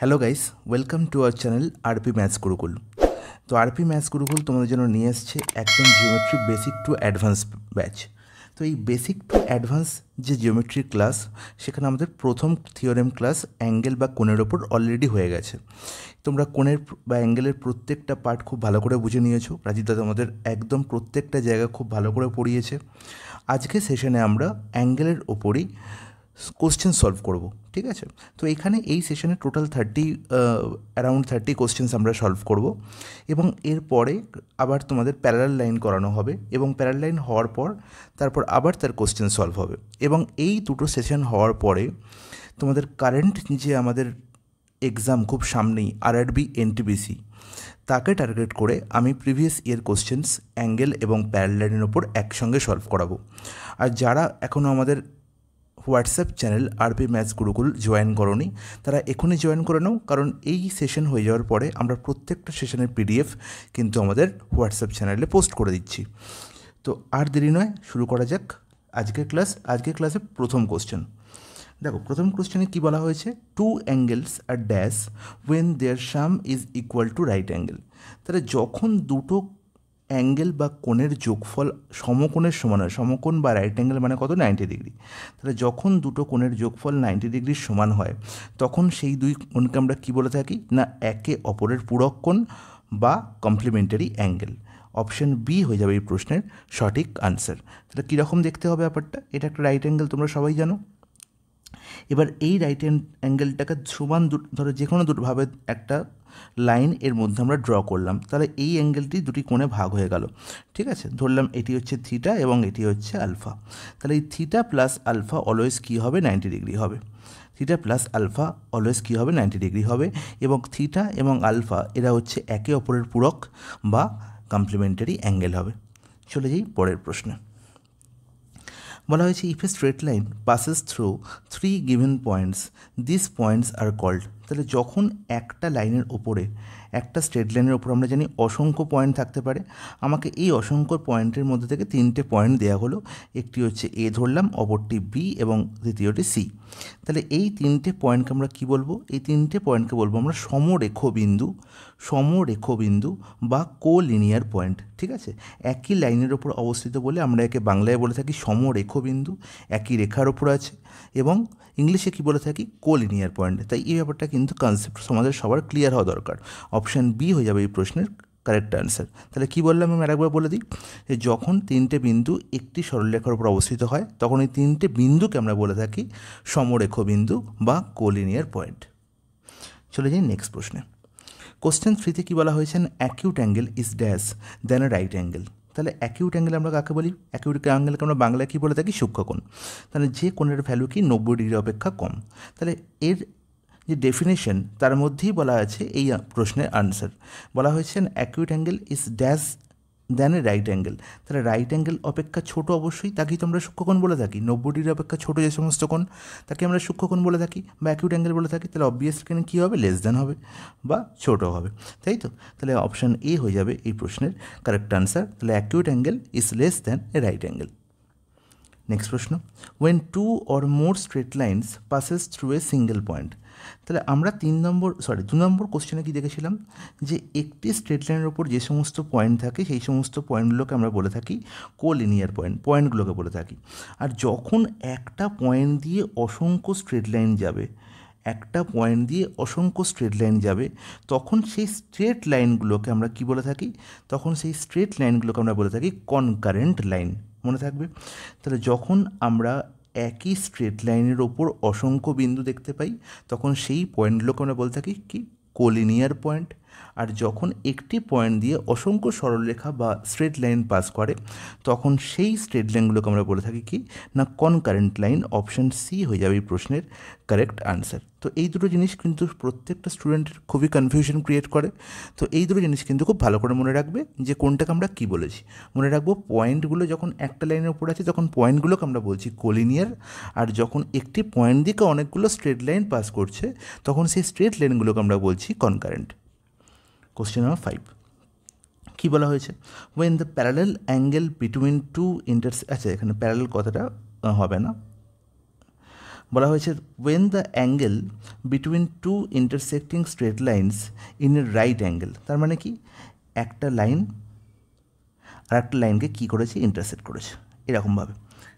Hello guys, welcome to our channel RP maths Gurukul. তো RP maths Gurukul তোমাদের জন্য নিয়ে এসছে একদম geometry basic to advance batch. তো এই বেসিক টু অ্যাডভান্স যে জিওমেট্রির ক্লাস, সেখানে আমাদের প্রথম থিওরেম ক্লাস অ্যাঙ্গেল বা কোণের ওপর অলরেডি হয়ে গেছে। তোমরা কোণের বা অ্যাঙ্গেলের প্রত্যেকটা পার্ট খুব ভালো করে বুঝে নিয়েছো। রাজিদা তোমাদের একদম প্রত্যেকটা জায়গা খুব ভালো করে পড়িয়েছে। আজকে সেশনে আমরা অ্যাঙ্গেলের ওপরই কোশ্চেন সলভ করব, ঠিক আছে? তো এখানে এই সেশনে টোটাল অ্যারাউন্ড 30 কোশ্চেন্স আমরা সলভ করব এবং এরপরে আবার তোমাদের প্যারালাল লাইন করানো হবে এবং প্যারালাল লাইন হওয়ার পর তারপর আবার তার কোশ্চেন সলভ হবে। এবং এই দুটো সেশন হওয়ার পরে তোমাদের কারেন্ট যে আমাদের এক্সাম খুব সামনেই আরআরবি এনটিপিসি, তাকে টার্গেট করে আমি প্রিভিয়াস ইয়ার কোশ্চেন্স অ্যাঙ্গেল এবং প্যারালাল লাইনের ওপর একসঙ্গে সলভ করাবো। আর যারা এখনও আমাদের WhatsApp channel RP maths Gurukul join করোনি, তারা এখনই জয়েন করে নাও, কারণ এই সেশন হয়ে যাওয়ার পরে আমরা প্রত্যেকটা সেশনের পিডিএফ কিন্তু আমাদের হোয়াটসঅ্যাপ চ্যানেলে পোস্ট করে দিচ্ছি। তো আর দেরি নয়, শুরু করা যাক আজকের ক্লাসে প্রথম কোশ্চেন। দেখো, প্রথম কোশ্চেনে কী বলা হয়েছে, two angles are dash when their sum is equal to right angle. তাহলে যখন দুটো অ্যাঙ্গেল বা কোণের যোগফল সমকোণের সমান হয়, সমকোণ বা রাইট অ্যাঙ্গেল মানে কত, 90 ডিগ্রি। তাহলে যখন দুটো কোণের যোগফল 90 ডিগ্রির সমান হয়, তখন সেই দুই কোণকে আমরা কী বলে থাকি না, একে অপরের পূরক কোণ বা কমপ্লিমেন্টারি অ্যাঙ্গেল। অপশন বি হয়ে যাবে এই প্রশ্নের সঠিক আনসার। তাহলে কীরকম দেখতে হবে ব্যাপারটা, এটা একটা রাইট অ্যাঙ্গেল, তোমরা সবাই জানো। এবার এই রাইট অ্যাঙ্গেলটাকে সমান ধরো যে কোনো দুটোভাবে একটা লাইন এর মধ্যে আমরা ড্র করলাম, তাহলে এই অ্যাঙ্গেলটি দুটি কোণে ভাগ হয়ে গেল, ঠিক আছে? ধরলাম এটি হচ্ছে থিটা এবং এটি হচ্ছে আলফা। তাহলে এই থিটা প্লাস আলফা অলওয়েজ কী হবে, 90 ডিগ্রি হবে। থিটা প্লাস আলফা অলওয়েজ কী হবে, 90 ডিগ্রি হবে। এবং থিটা এবং আলফা এরা হচ্ছে একে অপরের পূরক বা কমপ্লিমেন্টারি অ্যাঙ্গেল হবে। চলে যাই পরের প্রশ্নে। বলা হয়েছে if a straight line passes through 3 given points, this points are called. তাহলে যখন একটা লাইনের ওপরে, একটা স্ট্রেট লাইনের ওপর আমরা জানি অসংখ্য পয়েন্ট থাকতে পারে, আমাকে এই অসংখ্য পয়েন্টের মধ্যে থেকে 3টে পয়েন্ট দেওয়া হলো। একটি হচ্ছে এ ধরলাম, অপরটি বি এবং দ্বিতীয়টি সি। তাহলে এই 3টে পয়েন্টকে আমরা কী বলবো, এই 3টে পয়েন্টকে বলবো আমরা সমরেখবিন্দু বা কোলিনিয়ার পয়েন্ট, ঠিক আছে? একই লাইনের ওপর অবস্থিত বলে আমরা একে বাংলায় বলে থাকি সমরেখবিন্দু, একই রেখার ওপর আছে, এবং ইংলিশে কি বলে থাকি, কোলিনিয়ার পয়েন্ট। তাই এই ব্যাপারটা কিন্তু কনসেপ্ট আমাদের সবার ক্লিয়ার হওয়া দরকার। অপশান বি হয়ে যাবে এই প্রশ্নের কারেক্ট আনসার। তাহলে কী বললাম আমি আরেকবার বলে দিই, যে যখন 3টে বিন্দু একটি সরলরেখার উপর অবস্থিত হয়, তখন এই 3টে বিন্দুকে আমরা বলে থাকি সমরেখবিন্দু বা কোলিনিয়ার পয়েন্ট। চলে যাই নেক্সট প্রশ্নে। কোশ্চেন 3তে কী বলা হয়েছে, acute angle is dash than a right angle. তাহলে অ্যাকিউট অ্যাঙ্গেল আমরা কাকে বলি, অ্যাকিউট অ্যাঙ্গেলকে আমরা বাংলায় কী বলে থাকি, সূক্ষ্মকোণ। তাহলে যে কোণের ভ্যালু কি 90 ডিগ্রি অপেক্ষা কম। তাহলে এর যে ডেফিনেশন, তার মধ্যেই বলা আছে এই প্রশ্নের আনসার। বলা হয়েছে acute angle is dash than a right angle. তাহলে রাইট অ্যাঙ্গেল অপেক্ষা ছোট অবশ্যই, তাকেই তো আমরা সূক্ষ্মকোণ বলে থাকি। 90 ডিগ্রি অপেক্ষা ছোট যে সমস্ত কোণ, তাকে আমরা সূক্ষ্মকোণ বলে থাকি বা অ্যাকিউট অ্যাঙ্গেল বলে থাকি। তাহলে অবভিয়াসলি এখানে কী হবে, লেস দেন হবে বা ছোটো হবে, তাই তো? তাহলে অপশান এ হয়ে যাবে এই প্রশ্নের কারেক্ট আনসার। তাহলে acute angle is less than a right angle. Next প্রশ্ন, when 2 or more straight lines passes through a single point. তাহলে আমরা 2 নম্বর কোশ্চেনে কি দেখেছিলাম, যে একটি স্ট্রেট লাইনের ওপর যে সমস্ত পয়েন্ট থাকে, সেই সমস্ত পয়েন্টগুলোকে আমরা বলে থাকি কোলিনিয়ার পয়েন্টগুলোকে বলে থাকি। আর যখন একটা পয়েন্ট দিয়ে অসংখ্য স্ট্রেট লাইন যাবে, তখন সেই স্ট্রেট লাইনগুলোকে আমরা কি বলে থাকি, আমরা বলে থাকি কনকারেন্ট লাইন। মনে থাকবে। তাহলে যখন আমরা একই স্ট্রেট লাইনের ওপর অসংখ্য বিন্দু দেখতে পাই, তখন সেই পয়েন্টগুলোকে আমরা বলে থাকি কি, কোলিনিয়ার পয়েন্ট। আর যখন একটি পয়েন্ট দিয়ে অসংখ্য সরলরেখা বা স্ট্রেট লাইন পাস করে, তখন সেই স্ট্রেট লাইনগুলোকে আমরা বলে থাকি কি না, কনকারেন্ট লাইন। অপশান সি হয়ে যাবে এই প্রশ্নের কারেক্ট আনসার। তো এই দুটো জিনিস কিন্তু প্রত্যেকটা স্টুডেন্টের খুবই কনফিউশন ক্রিয়েট করে। তো এই দুটো জিনিস কিন্তু খুব ভালো করে মনে রাখবে, যে কোনটাকে আমরা কী বলেছি। মনে রাখবো, পয়েন্টগুলো যখন একটা লাইনের উপর আছে, তখন পয়েন্টগুলোকে আমরা বলছি কোলিনিয়ার। আর যখন একটি পয়েন্ট দিকে অনেকগুলো স্ট্রেট লাইন পাস করছে, তখন সেই স্ট্রেট লাইনগুলোকে আমরা বলছি কনকারেন্ট। কোশ্চেন নাম্বার 5 কী বলা হয়েছে, when the parallel angle between two আচ্ছা, এখানে প্যারালাল কথাটা হবে না, বলা হয়েছে when the angle between two intersecting straight lines in a right angle, তার মানে কি একটা লাইন আর একটা লাইনকে কী করেছে, ইন্টারসেক্ট করেছে এরকমভাবে,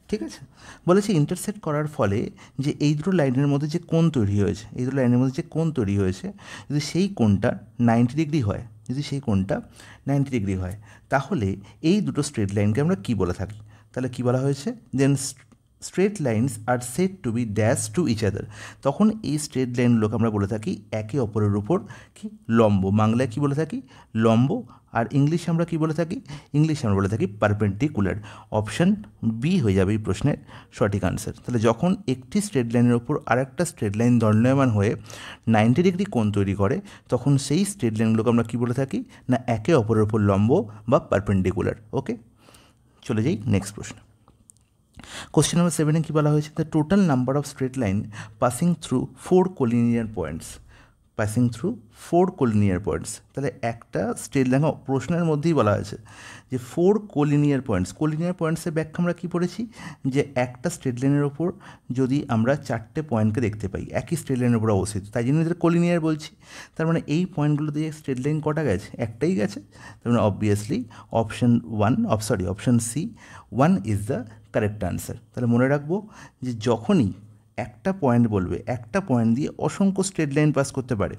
ঠিক আছে। বলেছে ইন্টারসেক্ট করার ফলে যে এই দুটো লাইনের মধ্যে যে কোণ তৈরি হয়েছে, এই দুটো লাইনের মধ্যে যে কোণ তৈরি হয়েছে, যদি সেই কোণটা 90 ডিগ্রি হয়, যদি সেই কোণটা 90 ডিগ্রি হয়, তাহলে এই দুটো স্ট্রেট লাইনকে আমরা কী বলে থাকি, তাহলে কী বলা হয়েছে, then straight lines are said to be dash to each other, তখন এই স্ট্রেট লাইনগুলোকে আমরা বলে থাকি একে অপরের উপর কি লম্ব, বাংলায় কী বলে থাকি, লম্ব, আর ইংলিশে আমরা কী বলে থাকি, ইংলিশে আমরা বলে থাকি পারপেন্ডিকুলার। অপশান বি হয়ে যাবে এই প্রশ্নের সঠিক আনসার। তাহলে যখন একটি স্ট্রেট লাইনের ওপর আরেকটা স্ট্রেট লাইন দণ্ডায়মান হয়ে 90 ডিগ্রি কোণ তৈরি করে, তখন সেই স্ট্রেট লাইনগুলোকে আমরা কী বলে থাকি, না একে অপরের উপর লম্ব বা পারপেন্ডিকুলার। ওকে, চলে যাই নেক্সট প্রশ্ন। কোশ্চেন নাম্বার 7-এ কী বলা হয়েছে, the total number of straight line passing through 4 collinear points, passing through 4 collinear points. তাহলে একটা স্ট্রেট লাইন প্রশ্নের মধ্যেই বলা হয়েছে যে 4 কোলিনিয়ার পয়েন্টস। কোলিনিয়ার পয়েন্টসের ব্যাখ্যা আমরা কী পড়েছি, যে একটা স্ট্রেট লাইনের ওপর যদি আমরা 4টে পয়েন্টকে দেখতে পাই একই স্ট্রেট লাইনের উপর অবস্থিত, তাই জন্য এদের কোলিনিয়ার বলছি। তার মানে এই পয়েন্টগুলো দিয়ে স্ট্রেট লাইন কটা গেছে, একটাই গেছে। তার মানে obviously option C 1 is the correct answer. তাহলে মনে রাখবো যে যখনই একটা পয়েন্ট বলবে, একটা পয়েন্ট দিয়ে অসংখ্য স্ট্রেট লাইন পাস করতে পারে,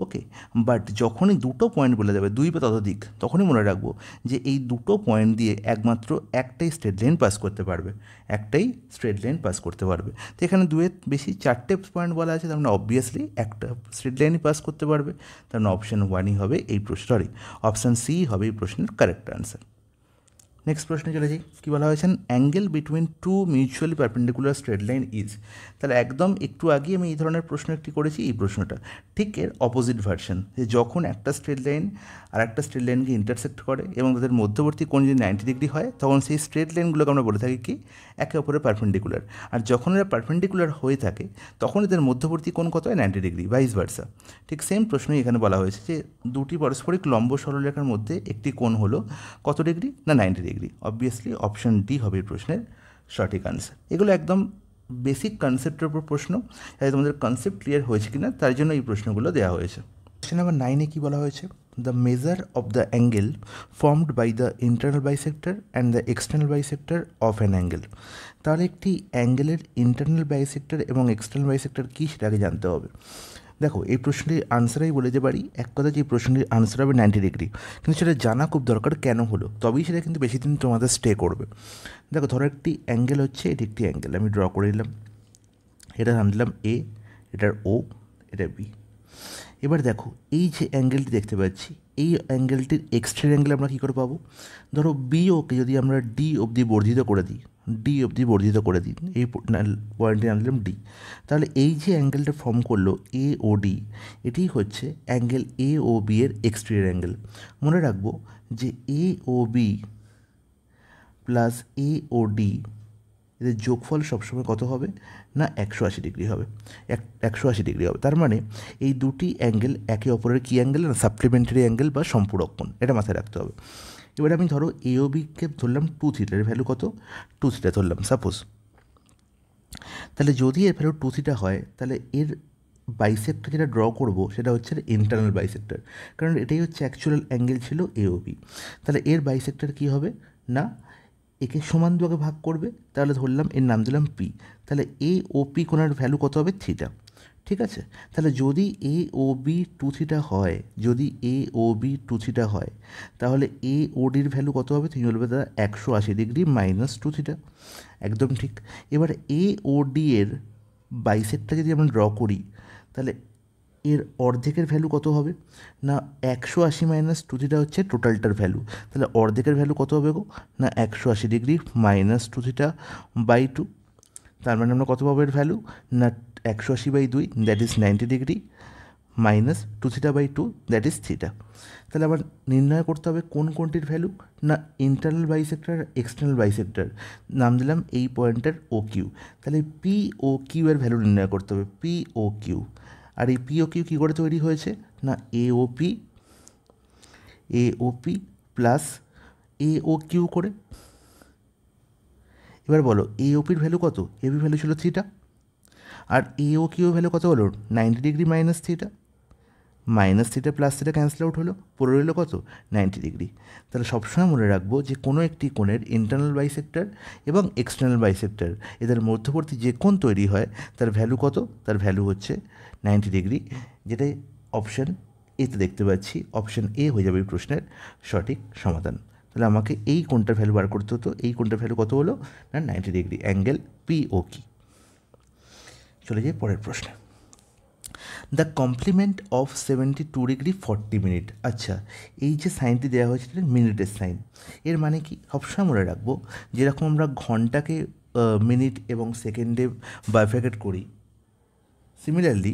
ওকে, বাট যখনই দুটো পয়েন্ট বলে যাবে, 2 বা ততোধিক, তখনই মনে রাখবো যে এই দুটো পয়েন্ট দিয়ে একমাত্র একটাই স্ট্রেট লাইন পাস করতে পারবে, একটাই স্ট্রেট লাইন পাস করতে পারবে। তো এখানে 2-এর বেশি 4টে পয়েন্ট বলা আছে, তার মানে অবভিয়াসলি একটা স্ট্রেট লাইনই পাস করতে পারবে। তার মানে অপশান 1ই হবে এই প্রশ্ন, অপশান সি হবে এই প্রশ্নের কারেক্ট আনসার। নেক্সট প্রশ্নে চলে যাই। কী বলা হয়েছে, angle between two mutually perpendicular straight line is. তাহলে একদম একটু আগে আমি এই ধরনের প্রশ্ন একটি করেছি, এই প্রশ্নটা ঠিক এর অপোজিট ভার্সন, যে যখন একটা স্ট্রেট লাইন আর একটা স্ট্রেট লাইনকে ইন্টারসেক্ট করে এবং তাদের মধ্যবর্তী কোণ যদি 90 ডিগ্রি হয়, তখন সেই স্ট্রেট লাইনগুলোকে আমরা বলে থাকি কি, একে অপরের পারপেন্ডিকুলার। আর যখন এরা পারপেন্ডিকুলার হয়ে থাকে, তখন এদের মধ্যবর্তী কোণ কত হয়, 90 ডিগ্রি, ভাইস ভার্সা। ঠিক সেম প্রশ্নই এখানে বলা হয়েছে যে দুটি পারস্পরিক লম্ব সরলরেখার মধ্যে একটি কোণ হলো কত ডিগ্রি, না 90 ডিগ্রি। অবভিয়াসলি অপশান ডি হবে এই প্রশ্নের সঠিক আনসার। এগুলো একদম বেসিক কনসেপ্টের উপর প্রশ্ন, তোমাদের কনসেপ্ট ক্লিয়ার হয়েছে কিনা তার জন্য এই প্রশ্নগুলো দেওয়া হয়েছে। কোশ্চেন নাম্বার 9-এ কী বলা হয়েছে, the measure of the angle formed by the internal bisector and the external bisector of an angle. তাহলে একটি অ্যাঙ্গেলের ইন্টারনাল বাইসেক্টর এবং এক্সটার্নাল বাইসেক্টর কী, সেটাকে জানতে হবে। দেখো, এই প্রশ্নটির আনসারই বলে দিতে পারি এক কথা, যে এই প্রশ্নটির আনসার হবে 90 ডিগ্রি, কিন্তু সেটা জানা খুব দরকার কেন হলো, তবেই সেটা কিন্তু বেশি দিন তোমাদের স্টে করবে। দেখো, ধরো একটি অ্যাঙ্গেল হচ্ছে, এটি একটি অ্যাঙ্গেল আমি ড্র করে দিলাম, এটা নাম দিলাম এ, এটার ও, এটা বি। এবার দেখো, এই যে অ্যাঙ্গেলটি দেখতে পাচ্ছি, এই অ্যাঙ্গেলটির এক্সট্রা অ্যাঙ্গেল আমরা কী করে পাবো, ধরো বি ওকে যদি আমরা ডি অবধি বর্ধিত করে দিই, এই পয়েন্টে আনলাম ডি, তাহলে এই যে অ্যাঙ্গেলটা ফর্ম করলো এ ও ডি, এটি হচ্ছে অ্যাঙ্গেল এ ও বি এর এক্সটেরিয়র অ্যাঙ্গেল। মনে রাখবো যে এ ও বি প্লাস এ ও ডি এদের যোগফল সবসময় কত হবে, না 180 ডিগ্রি হবে, 180 ডিগ্রি হবে। তার মানে এই দুটি অ্যাঙ্গেল একে অপরের কী অ্যাঙ্গেল, না সাপ্লিমেন্টারি অ্যাঙ্গেল বা সম্পূরক কোণ, এটা মাথায় রাখতে হবে। এবার আমি ধরো এ ও বিকে ধরলাম 2 থিটা, এর ভ্যালু কত, 2 থিটা ধরলাম সাপোজ। তাহলে যদি এর ভ্যালু 2 থিটা হয়, তাহলে এর বাইসেক্টর যেটা ড্র করব সেটা হচ্ছে ইন্টারনাল বাইসেক্টর, কারণ এটাই হচ্ছে অ্যাকচুয়াল অ্যাঙ্গেল ছিল এ ও বি। তাহলে এর বাইসেক্টর কী হবে, না একে সমান দুভাগে ভাগ করবে, তাহলে ধরলাম এর নাম দিলাম পি, তাহলে এ ও পি কোণের ভ্যালু কত হবে, থিটা। ঠিক আছে, তাহলে যদি এ ও বি 2 থিটা হয়, যদি এ ও বি 2 থিটা হয়, তাহলে এ ও ডির ভ্যালু কত হবে, তুমি বলবে দাদা 180 ডিগ্রি মাইনাস 2 থিটা। একদম ঠিক। এবার এ ও ডি এর বাইসেক্টটা যদি আমরা ড্র করি, তাহলে এর অর্ধেকের ভ্যালু কত হবে, না 180 মাইনাস 2 থিটা হচ্ছে টোটালটার ভ্যালু, তাহলে অর্ধেকের ভ্যালু কত হবে গো, না 180 ডিগ্রি মাইনাস 2 থিটা বাই 2। তার মানে আমরা কত পাবো এর ভ্যালু, না 180/2 that is 90 degree minus 2 theta by 2 that is theta. তাহলে আবার নির্ণয় করতে হবে কোন কোনটির ভ্যালু, না ইন্টারনাল বাইসেক্টর, এক্সটার্নাল বাইসেক্টর, নাম দিলাম এই পয়েন্টের ও কিউ। তাহলে পি ও কিউ এর ভ্যালু নির্ণয় করতে হবে, পি ও কিউ। আর এই পি ও কিউ কী করে তৈরি হয়েছে, না এ ও পি প্লাস এ ও কিউ করে। এবার বলো এ ও পির ভ্যালু কত, এ বি ভ্যালু ছিল থিটা, আর এ ও কিউ ভ্যালু কত হলো 90 degree minus theta plus theta cancel out হলো, পড়ে রইলো কত 90 ডিগ্রি। তাহলে সবসময় মনে রাখবো যে কোনো একটি কোণের ইন্টারনাল বাইসেক্টর এবং এক্সটার্নাল বাইসেক্টর এদের মধ্যবর্তী যে কোণ তৈরি হয় তার ভ্যালু কত, তার ভ্যালু হচ্ছে 90 ডিগ্রি, যেটা অপশান এতে দেখতে পাচ্ছি। অপশান এ হয়ে যাবে এই প্রশ্নের সঠিক সমাধান। তাহলে আমাকে এই কোণটার ভ্যালু বার করতে হতো, এই কোণটার ভ্যালু কত হলো না 90 ডিগ্রি, অ্যাঙ্গেল পি ও কি। চলে যাই পরের প্রশ্নে। The complement of 72 degree 40 minute. আচ্ছা, এই যে সাইনটি দেওয়া হয়েছে এটা মিনিটের সাইন, এর মানে কি সবসময় মনে রাখবো যেরকম আমরা ঘন্টাকে মিনিট এবং সেকেন্ডে বাইফার্কেট করি, সিমিলারলি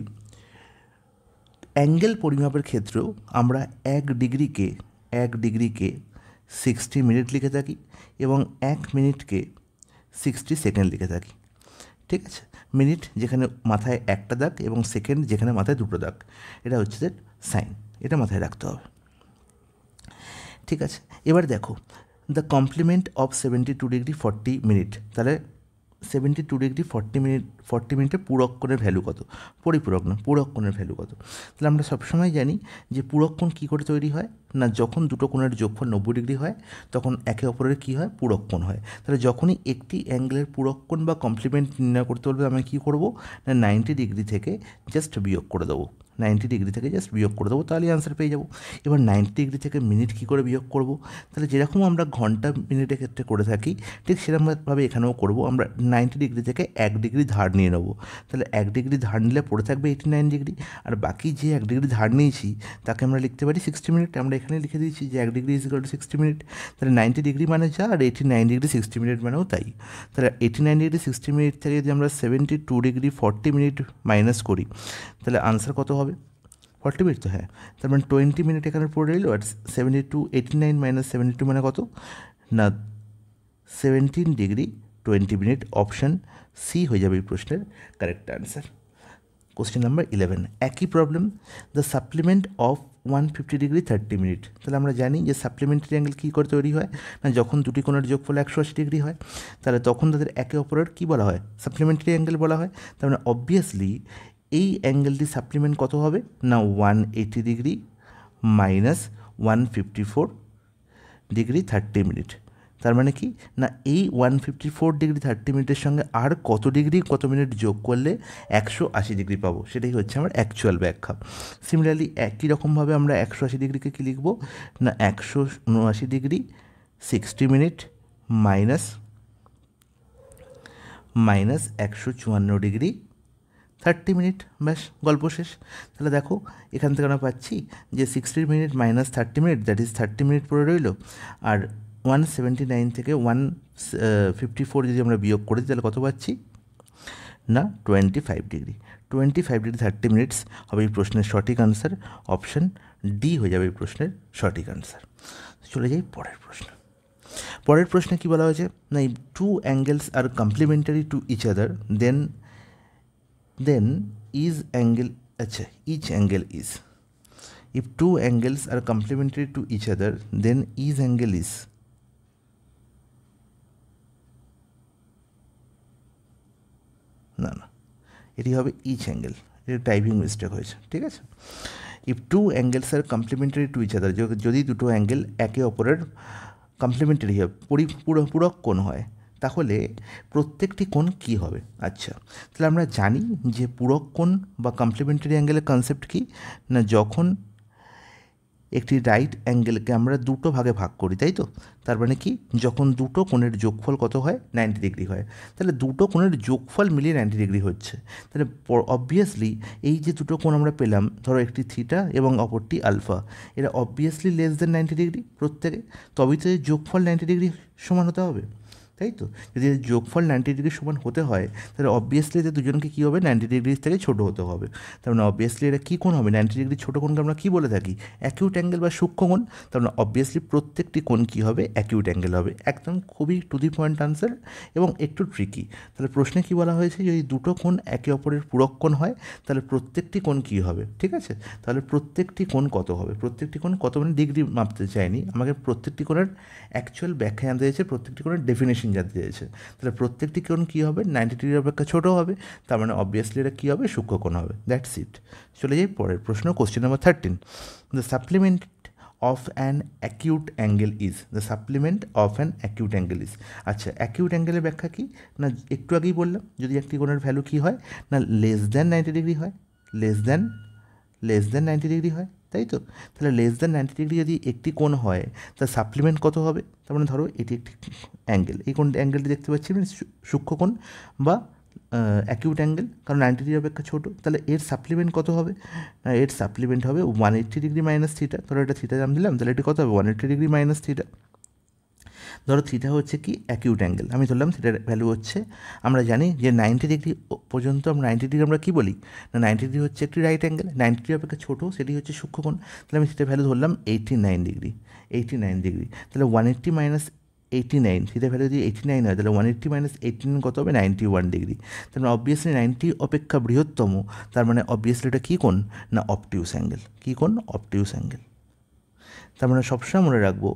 অ্যাঙ্গেল পরিমাপের ক্ষেত্রেও আমরা 1 ডিগ্রিকে 60 মিনিট লিখে থাকি এবং 1 মিনিটকে 60 সেকেন্ড লিখে থাকি। ঠিক আছে, মিনিট যেখানে মাথায় একটা দাগ এবং সেকেন্ড যেখানে মাথায় দুটো দাগ, এটা হচ্ছে যে সাইন, এটা মাথায় রাখতে হবে। ঠিক আছে, এবার দেখো the complement of 72 degree 40 minute, তাহলে 72 ডিগ্রি 40 মিনিটে পূরক কোণের ভ্যালু কত, পরিপূরক না পূরক কোণের ভ্যালু কত। তাহলে আমরা সবসময় জানি যে পূরক কোণ কী করে তৈরি হয় না, যখন দুটো কোণের যোগফল 90 ডিগ্রি হয় তখন একে অপরের কী হয়, পূরক কোণ হয়। তাহলে যখনই একটি অ্যাঙ্গেলের পূরক কোণ বা কমপ্লিমেন্ট নির্ণয় করতে বলবে আমি কী করবো না 90 ডিগ্রি থেকে জাস্ট বিয়োগ করে দেবো, 90 ডিগ্রি থেকে জাস্ট বিয়োগ করে দেবো, তাহলে আনসার পেয়ে যাবো। এবার 90 ডিগ্রি থেকে মিনিট কী করে বিয়োগ করব, তাহলে যেরকম আমরা ঘন্টা মিনিটের ক্ষেত্রে করে থাকি ঠিক সেরকমভাবে এখানেও করব। আমরা 90 ডিগ্রি থেকে 1 ডিগ্রি ধার নিয়ে নেবো, তাহলে 1 ডিগ্রি ধার নিলে পড়ে থাকবে 89 ডিগ্রি, আর বাকি যে 1 ডিগ্রি ধার নিয়েছি তাকে আমরা লিখতে পারি 60 মিনিট। আমরা এখানে লিখে দিয়েছি যে 1 degree is equal two 60 minute, তাহলে 90 ডিগ্রি মানে যা, আর 89 ডিগ্রি 60 মিনিট মানেও তাই। তাহলে 89 ডিগ্রি 60 মিনিট থেকে যদি আমরা 72 ডিগ্রি 40 মিনিট মাইনাস করি তাহলে আনসার কত হবে 40 মিনিট, তো হ্যাঁ, তার মানে 20 মিনিট এখানে পড়ে রইল। আর 72 89 মাইনাস 72 মানে কত না 17 ডিগ্রি 20 মিনিট। অপশান সি হয়ে যাবে এই প্রশ্নের কারেক্ট আনসার। কোশ্চেন নাম্বার 11, একই problem, the supplement of 150 degree 30 minute. তাহলে আমরা জানি যে সাপ্লিমেন্টারি অ্যাঙ্গেল কী করে তৈরি হয় না, যখন দুটি কোণের যোগফল 180 ডিগ্রি হয় তাহলে তখন তাদের একে অপরের কী বলা হয়, সাপ্লিমেন্টারি অ্যাঙ্গেল বলা হয়। তার মানে অবভিয়াসলি এই অ্যাঙ্গেলটি সাপ্লিমেন্ট কত হবে না 180 ডিগ্রি মাইনাস 154 ডিগ্রি 30 মিনিট। তার মানে কি না এই 154 ডিগ্রি 30 মিনিটের সঙ্গে আর কত ডিগ্রি কত মিনিট যোগ করলে 180 ডিগ্রি পাবো, সেটাই হচ্ছে আমার অ্যাকচুয়াল ব্যাখ্যা। সিমিলারলি একই রকমভাবে আমরা 180 ডিগ্রিকে কী লিখবো না 179 degree 60 minute minus 154 degree 30 minute, ব্যাস গল্প শেষ। তাহলে দেখো এখান থেকে আমরা পাচ্ছি যে 60 minute minus 30 minute that is 30 minute পড়ে রইল, আর 179 থেকে 154 যদি আমরা বিয়োগ করি তাহলে কত পাচ্ছি না 25 ডিগ্রি 30 মিনিটস হবে এই প্রশ্নের সঠিক আনসার। অপশান ডি হয়ে যাবে এই প্রশ্নের সঠিক আনসার। চলে যাই পরের প্রশ্ন। পরের প্রশ্নে কী বলা হয়েছে না, এই two angles are complementary to each other then is angle, acha, each angle is, if two angles are complementary to each other then each angle is, না এটি হবে ইচ অ্যাঙ্গেল, এটা টাইপিং মিস্টেক হয়েছে, ঠিক আছে। If two angles are complementary to each other, যদি দুটো angle একে অপরের কমপ্লিমেন্টারি হয়, পূরক কোণ হয়, তাহলে প্রত্যেকটি কোণ কী হবে। আচ্ছা, তাহলে আমরা জানি যে পূরক কোণ বা কমপ্লিমেন্টারি অ্যাঙ্গেলের কনসেপ্ট কী না, যখন একটি রাইট অ্যাঙ্গেলকে আমরা দুটো ভাগে ভাগ করি, তাই তো, তার মানে কি যখন দুটো কোণের যোগফল কত হয় 90 ডিগ্রি হয়, তাহলে দুটো কোণের যোগফল মিলিয়ে 90 ডিগ্রি হচ্ছে। তাহলে অবভিয়াসলি এই যে দুটো কোণ আমরা পেলাম, ধরো একটি থিটা এবং অপরটি আলফা, এরা অবভিয়াসলি লেস দেন 90 ডিগ্রি প্রত্যেকে, তবেই তো যোগফল 90 ডিগ্রি সমান হতে হবে, তাই তো। যদি যোগফল 90 ডিগ্রি সমান হতে হয় তাহলে অবভিয়াসলি এদের দুজনকে কী হবে 90 ডিগ্রি থেকে ছোটো হতে হবে। তার মানে অবভিয়াসলি এটা কী কোণ হবে 90 ডিগ্রি ছোটো কোণকে আমরা কী বলে থাকি অ্যাকিউট অ্যাঙ্গেল বা সূক্ষ্ম কোণ। তার মানে অবভিয়াসলি প্রত্যেকটি কোণ কী হবে অ্যাকিউট অ্যাঙ্গেল হবে। একদম খুবই টু দি পয়েন্ট আনসার এবং একটু ট্রিকি। তাহলে প্রশ্নে কী বলা হয়েছে, যদি দুটো কোণ একে অপরের পূরক কোণ হয় তাহলে প্রত্যেকটি কোণ কী হবে, ঠিক আছে। তাহলে প্রত্যেকটি কোণ কত হবে, প্রত্যেকটি কোণ কত মানে ডিগ্রি মাপতে চাইনি, আমাকে প্রত্যেকটি কোণের অ্যাকচুয়াল ব্যাখ্যা আনতে চাইছে, প্রত্যেকটি কোণের ডেফিনেশন স্পেসিং জানতে চেয়েছে। তাহলে প্রত্যেকটি কোণ কী হবে, 90 ডিগ্রি অপেক্ষা ছোটো হবে, তার মানে অবভিয়াসলি এটা কী হবে, সূক্ষ্মকোণ হবে। That's it. চলে যাই পরের প্রশ্ন, question number 13। The supplement of an acute angle is, the supplement of an acute angle is. আচ্ছা, অ্যাকিউট অ্যাঙ্গেলের ব্যাখ্যা কী না, একটু আগেই বললাম, যদি একটি কোণের ভ্যালু কী হয় না লেস দ্যান 90 ডিগ্রি হয়, লেস দ্যান 90 ডিগ্রি হয়, তাই তো? তাহলে লেস দ্যান 90 ডিগ্রি যদি একটি কোণ হয় তার সাপ্লিমেন্ট কত হবে? তার মানে ধরো এটি একটি অ্যাঙ্গেল, এই কোণ অ্যাঙ্গেলটি দেখতে পাচ্ছি মানে সূক্ষ্মকোণ বা অ্যাকিউট অ্যাঙ্গেল, কারণ 90 ডিগ্রি অপেক্ষা ছোটো। তাহলে এর সাপ্লিমেন্ট কত হবে? এর সাপ্লিমেন্ট হবে 180 ডিগ্রি মাইনাস থিটা। ধরো এটা থিটা নাম দিলাম, তাহলে এটি কত হবে? 180 ডিগ্রি মাইনাস থিটা। ধরো থিটা হচ্ছে কি অ্যাকিউট অ্যাঙ্গেল, আমি ধরলাম থিটার ভ্যালু হচ্ছে, আমরা জানি যে 90 ডিগ্রি পর্যন্ত আমরা 90 ডিগ্রি আমরা কী বলি না 90 ডিগ্রি হচ্ছে একটি রাইট অ্যাঙ্গেল, 90 ডিগ্রি অপেক্ষা ছোটো সেটি হচ্ছে সূক্ষ্মকোণ। তাহলে আমি থিটার ভ্যালু ধরলাম 89 ডিগ্রি, 89 ডিগ্রি। তাহলে 180 মাইনাস 89, থিটার ভ্যালু যদি 89 হয় তাহলে 180 মাইনাস 89 কত হবে? 91 ডিগ্রি। তার মানে অবভিয়াসলি 90 অপেক্ষা বৃহত্তম, তার মানে অবভিয়াসলি এটা কী কোণ না অবটিউস অ্যাঙ্গেল। কী কোণ? অবটিউস অ্যাঙ্গেল। তার মানে সবসময় মনে রাখবো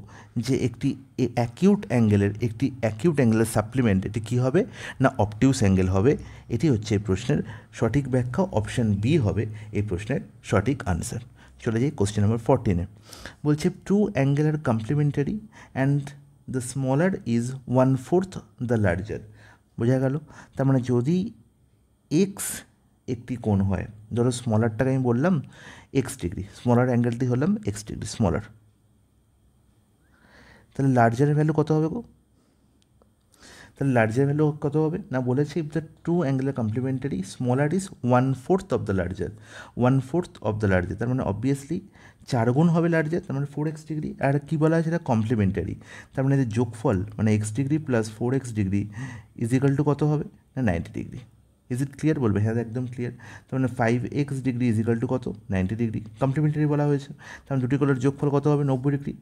যে একটি অ্যাকিউট অ্যাঙ্গেলের সাপ্লিমেন্ট এটি কী হবে না অবটিউস অ্যাঙ্গেল হবে। এটি হচ্ছে এই প্রশ্নের সঠিক ব্যাখ্যা, অপশান বি হবে এই প্রশ্নের সঠিক আনসার। চলে যাই কোশ্চেন নাম্বার 14-এ। বলছে two angle are complementary and the smaller is 1/4 the larger. বোঝা গেল? তার মানে যদি এক্স একটি কোণ হয়, ধরো স্মলারটাকে আমি বললাম এক্স ডিগ্রি, স্মলার অ্যাঙ্গেলটি হলাম এক্স ডিগ্রি স্মলার, তাহলে লার্জারের ভ্যালু কত হবে গো? তাহলে লার্জার ভ্যালু কত হবে না বলেছি the two angle complementary, smaller is 1/4 of the larger, 1/4 of the larger. তার মানে অবভিয়াসলি 4 গুণ হবে লার্জার, তার মানে 4x ডিগ্রি। আর কী বলা হয় সেটা কমপ্লিমেন্টারি, তার মানে এদের যোগফল মানে x degree plus 4x degree is equal to কত হবে না 90 ডিগ্রি। Is it clear? বলবে হ্যাঁ একদম ক্লিয়ার। তার মানে 5x degree is equal to কত? 90 ডিগ্রি। কমপ্লিমেন্টারি বলা হয়েছে, তার মানে দুটি কোণের যোগফল কত হবে? 90 ডিগ্রি।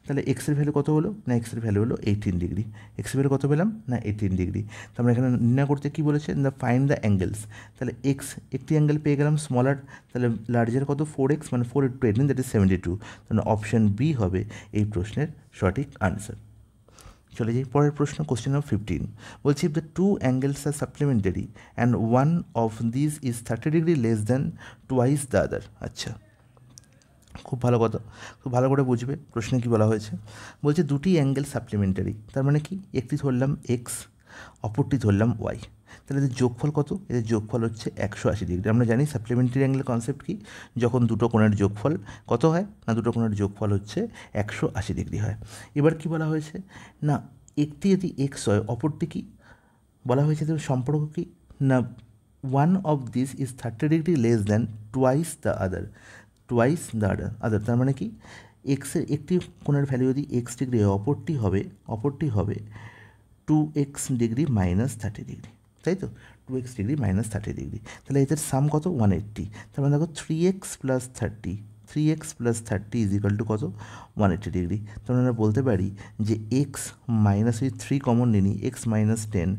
তাহলে এক্সের ভ্যালু কত হলো না এক্সের ভ্যালু হলো 18 ডিগ্রি। এক্সের ভ্যালু কত পেলাম না 18 ডিগ্রি। তার মানে এখানে নির্ণয় করতে কী বলেছে দ্য ফাইন্ড দ্য অ্যাঙ্গেলস। তাহলে এক্স একটি অ্যাঙ্গেল পেয়ে গেলাম স্মলার, তাহলে লার্জার কত? 4x মানে 4 × 18 দ্যাট ইজ 72। তাহলে অপশান বি হবে এই প্রশ্নের সঠিক আনসার। চলে যাই পরের প্রশ্ন, কোশ্চেন নাম্বার 15। বলছি the two angles are supplementary and one of this is 30 degree less than twice the other. আচ্ছা, খুব ভালো কথা, খুব ভালো করে বুঝবে প্রশ্নে কী বলা হয়েছে। বলছে দুটি অ্যাঙ্গেল সাপ্লিমেন্টারি, তার মানে কি একটি ধরলাম এক্স, অপরটি ধরলাম ওয়াই। তাহলে এদের যোগফল কত? এদের যোগফল হচ্ছে 180 ডিগ্রি। আমরা জানি সাপ্লিমেন্টারি অ্যাঙ্গেলের কনসেপ্ট কি, যখন দুটো কোণের যোগফল কত হয় না দুটো কোণের যোগফল হচ্ছে 180 ডিগ্রি হয়। এবার কি বলা হয়েছে না একটি যদি এক্স হয় অপরটি কি বলা হয়েছে, তো সম্পর্ক কি না one of this is 30 degree less than twice the other, twice the আদার। তার মানে কি এক্সের একটি কোণের ভ্যালু যদি এক্স ডিগ্রি হয় অপরটি হবে 2x ডিগ্রি মাইনাস 30 ডিগ্রি, তাই তো? 2x degree minus 30 degree. তাহলে এদের সাম কত? 180। তার মানে দেখো 3x plus 30 is equal to কত? 180 ডিগ্রি। তার মানে আমরা বলতে পারি যে এক্স মাইনাস যদি 3 কমন নিই, x minus 10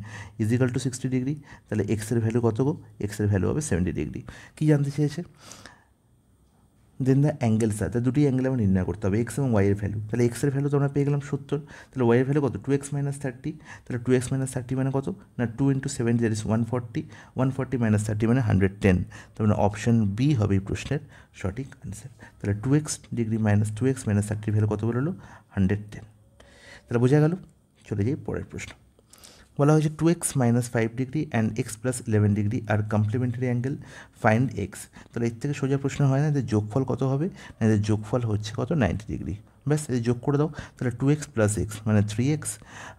is equal two 60 degree. তাহলে এক্সের ভ্যালু কত গো? এক্সের ভ্যালু হবে 70 ডিগ্রি। কী জানতে চেয়েছে? দেন দ্য অ্যাঙ্গেলস আর, দুটি অ্যাঙ্গেল আমার নির্ণয় করতে হবে এক্স এবং ওয়াইয়ের ভ্যালু। তাহলে এক্সের ভ্যালু তো আমরা পেয়ে গেলাম 70, তাহলে ওয়াইয়ের ভ্যালু কত? 2x minus 30। তাহলে 2x মাইনাস 30 মানে কত না 2 × 70 দ্যাট ইজ 140, 140 মাইনাস 30 মানে 110। তার মানে অপশান বি হবে এই প্রশ্নের সঠিক আনসার। তাহলে 2x degree minus 2x minus 30 value কত বেরোলো? 110। তাহলে বোঝা গেল। চলে যাই পরের প্রশ্ন। বলা হয়েছে 2x minus 5 degree and X plus 11 degree are complementary angle, find X. তাহলে এর থেকে সোজা প্রশ্ন হয় না, এদের যোগফল কত হবে না এদের যোগফল হচ্ছে কত? 90 ডিগ্রি। ব্যাস এদের যোগ করে দাও। তাহলে 2x প্লাস এক্স মানে 3x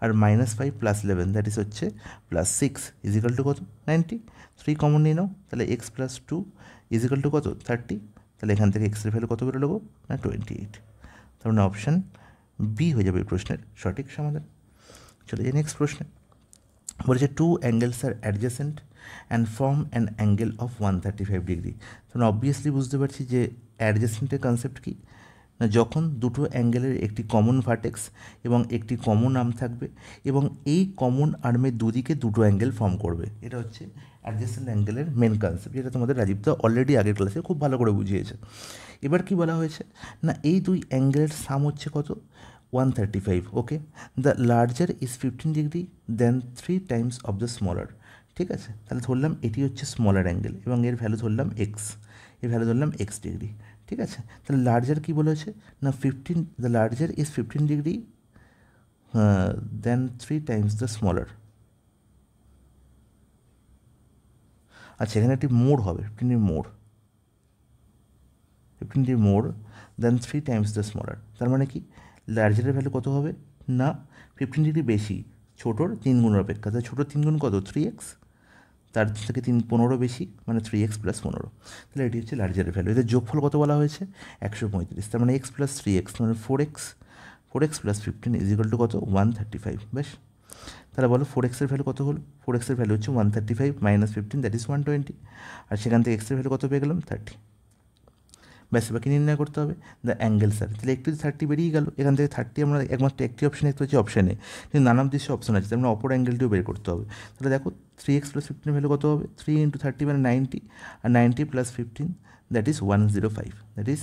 আর মাইনাস 5 প্লাস 11 দ্যাট ইজ হচ্ছে প্লাস 6 ইজ ইকাল টু কত? 90। 3 কমন নিয়ে নাও, তাহলে x plus 2 is equal to কত? 30। তাহলে এখান থেকে এক্সের ভ্যালু কত বেরোলো না 28। তার মানে অপশান বি হয়ে যাবে এই প্রশ্নের সঠিক সমাধান। চলে যাই নেক্সট প্রশ্নে। বলেছে two angles are adjacent and form an angle of 135 degree. তখন অবভিয়াসলি বুঝতে পারছি যে অ্যাডজেসেন্টের কনসেপ্ট কি না যখন দুটো অ্যাঙ্গেলের একটি কমন ভার্টেক্স এবং একটি কমন আর্ম থাকবে এবং এই কমন আর্মের দুদিকে দুটো অ্যাঙ্গেল ফর্ম করবে, এটা হচ্ছে অ্যাডজেসেন্ট অ্যাঙ্গেলের মেন কনসেপ্ট, যেটা তোমাদের রাজীবদা অলরেডি আগের ক্লাসে খুব ভালো করে বুঝিয়েছে। এবার কি বলা হয়েছে না এই দুই অ্যাঙ্গেলের সাম হচ্ছে কত? 135, okay. The larger is 15 degree then 3 times of the smaller. ঠিক আছে, তাহলে ধরলাম এটি হচ্ছে স্মলার অ্যাঙ্গেল এবং এর ভ্যালু ধরলাম এক্স, এর ভ্যালু ধরলাম এক্স ডিগ্রি। ঠিক আছে, তাহলে লার্জার কী বলেছে না 15, the larger is 15 degree then 3 times the smaller. আচ্ছা, এখানে একটি মোড় হবে, 15 মোড়, 15 মোড় দেন 3 টাইমস দ্য স্মলার। তার মানে কি লার্জারের ভ্যালু কত হবে না 15 ডিগ্রি বেশি ছোটোর 3 গুণের অপেক্ষা, তাহলে ছোটোর 3 গুণ কত 3x, তার থেকে 15 বেশি মানে 3x প্লাস 15, তাহলে এটি হচ্ছে লার্জারের ভ্যালু। এদের যোগফল কত বলা হয়েছে 135, তার মানে x প্লাস 3x মানে 4x plus 15 is equal two কত 135। বেশ, তাহলে বলো 4x এর ভ্যালু কত হলো, 4x এর ভ্যালু হচ্ছে 135 মাইনাস 15 দ্যাট ইজ 120, আর সেখান থেকে x এর ভ্যালু কত পেয়ে গেলাম 30। ব্যাস, বাকি নির্ণয় করতে হবে দ্য অ্যাঙ্গেল স্যার। তাহলে একটু 30 বেরিয়ে গেল, এখান থেকে 30 আমরা একমাত্র একটি অপশানে দেখতে পাচ্ছি অপশানে, কিন্তু নানান দৃশ্য অপশান আছে, তার মানে অপর অ্যাঙ্গেলটিও বের করতে হবে। তাহলে দেখো 3x প্লাস 15 ভ্যালু কত হবে 3 × 30 মানে 90, আর 90 plus 15 that is 105, that is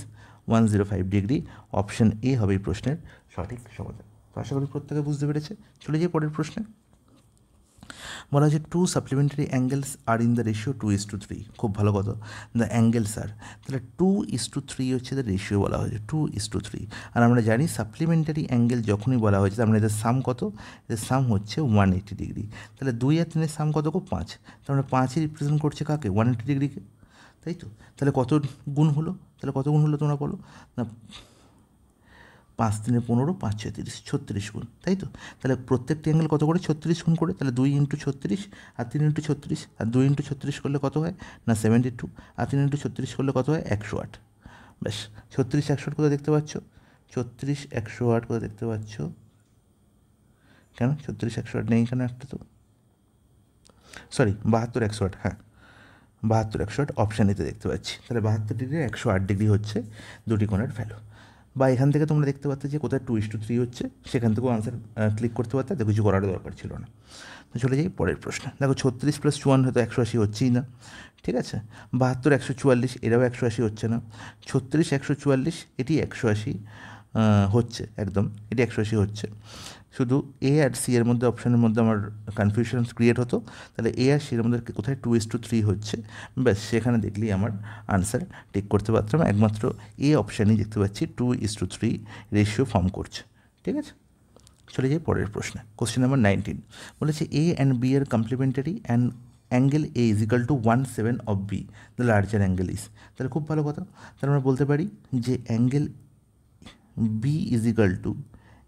105 degree. Option A হবে এই প্রশ্নের সঠিক সমাধান। তো আশা করি প্রত্যেকে বুঝতে পেরেছে। চলে যাই পরের প্রশ্নে। বলা হচ্ছে 2 supplementary angles are in the ratio 2:3। খুব ভালো কথা, দ্য অ্যাঙ্গেলস আর, তাহলে 2:3 হচ্ছে দ্য রেশিও বলা হয়েছে 2:3। আর আমরা জানি সাপ্লিমেন্টারি অ্যাঙ্গেল যখনই বলা হয়েছে তার মানে এদের সাম কত, এদের সাম হচ্ছে 180 ডিগ্রি। তাহলে 2 আর 3 সাম কত 5, তার মানে 5ই রিপ্রেজেন্ট করছে কাকে 180 ডিগ্রিকে, তাই তো। তাহলে কত গুণ হলো, তাহলে কত গুণ হলো তোমরা বলো না, 5 × 3 = 15, 5 × 6 = 36 গুণ, তাই তো। তাহলে প্রত্যেকটি অ্যাঙ্গেল কত করে 36 গুণ করে, তাহলে 2 × 36 আর 3 × 36, আর 2 × 36 করলে কত হয় না 72, আর 3 × 36 করলে কত হয় 108। ব্যাস, 36 108 কোথায় দেখতে পাচ্ছ, 36 108 কোথায় দেখতে পাচ্ছ, কেন 36 108 নেই কেন, একটা তো সরি 72 108, হ্যাঁ 72 108 অপশান এতে দেখতে পাচ্ছি। তাহলে 72 ডিগ্রি 108 ডিগ্রি হচ্ছে দুটি কোণের ভ্যালু। বা এখান থেকে তোমরা দেখতে পাচ্ছ যে কোথায় 2:3 হচ্ছে, সেখান থেকেও আনসার ক্লিক করতে পারতে, তো কিছু করার দরকার ছিল না। তো চলে যাই পরের প্রশ্নে। দেখো 36 + 54 হয়তো 180 হচ্ছেই না, ঠিক আছে। 72 144 এটাও 180 হচ্ছে না। 36 144 এটি 180 হচ্ছে, একদম এটি 180 হচ্ছে। শুধু এ আর সি এর মধ্যে অপশানের মধ্যে আমার কনফিউশন ক্রিয়েট হতো, তাহলে এ আর সি এর মধ্যে কোথায় 2:3 হচ্ছে, ব্যাস সেখানে দেখলেই আমার আনসার টিক করতে পারতাম। একমাত্র এ অপশানেই দেখতে পাচ্ছি 2:3 রেশিও ফর্ম করছে, ঠিক আছে। চলে যাই পরের প্রশ্নে। কোশ্চেন নাম্বার 19 বলেছে A and B are complementary and angle A is equal to 1/7 of B, the larger angle is. তাহলে খুব ভালো কথা, তাহলে আমরা বলতে পারি যে angle B is equal to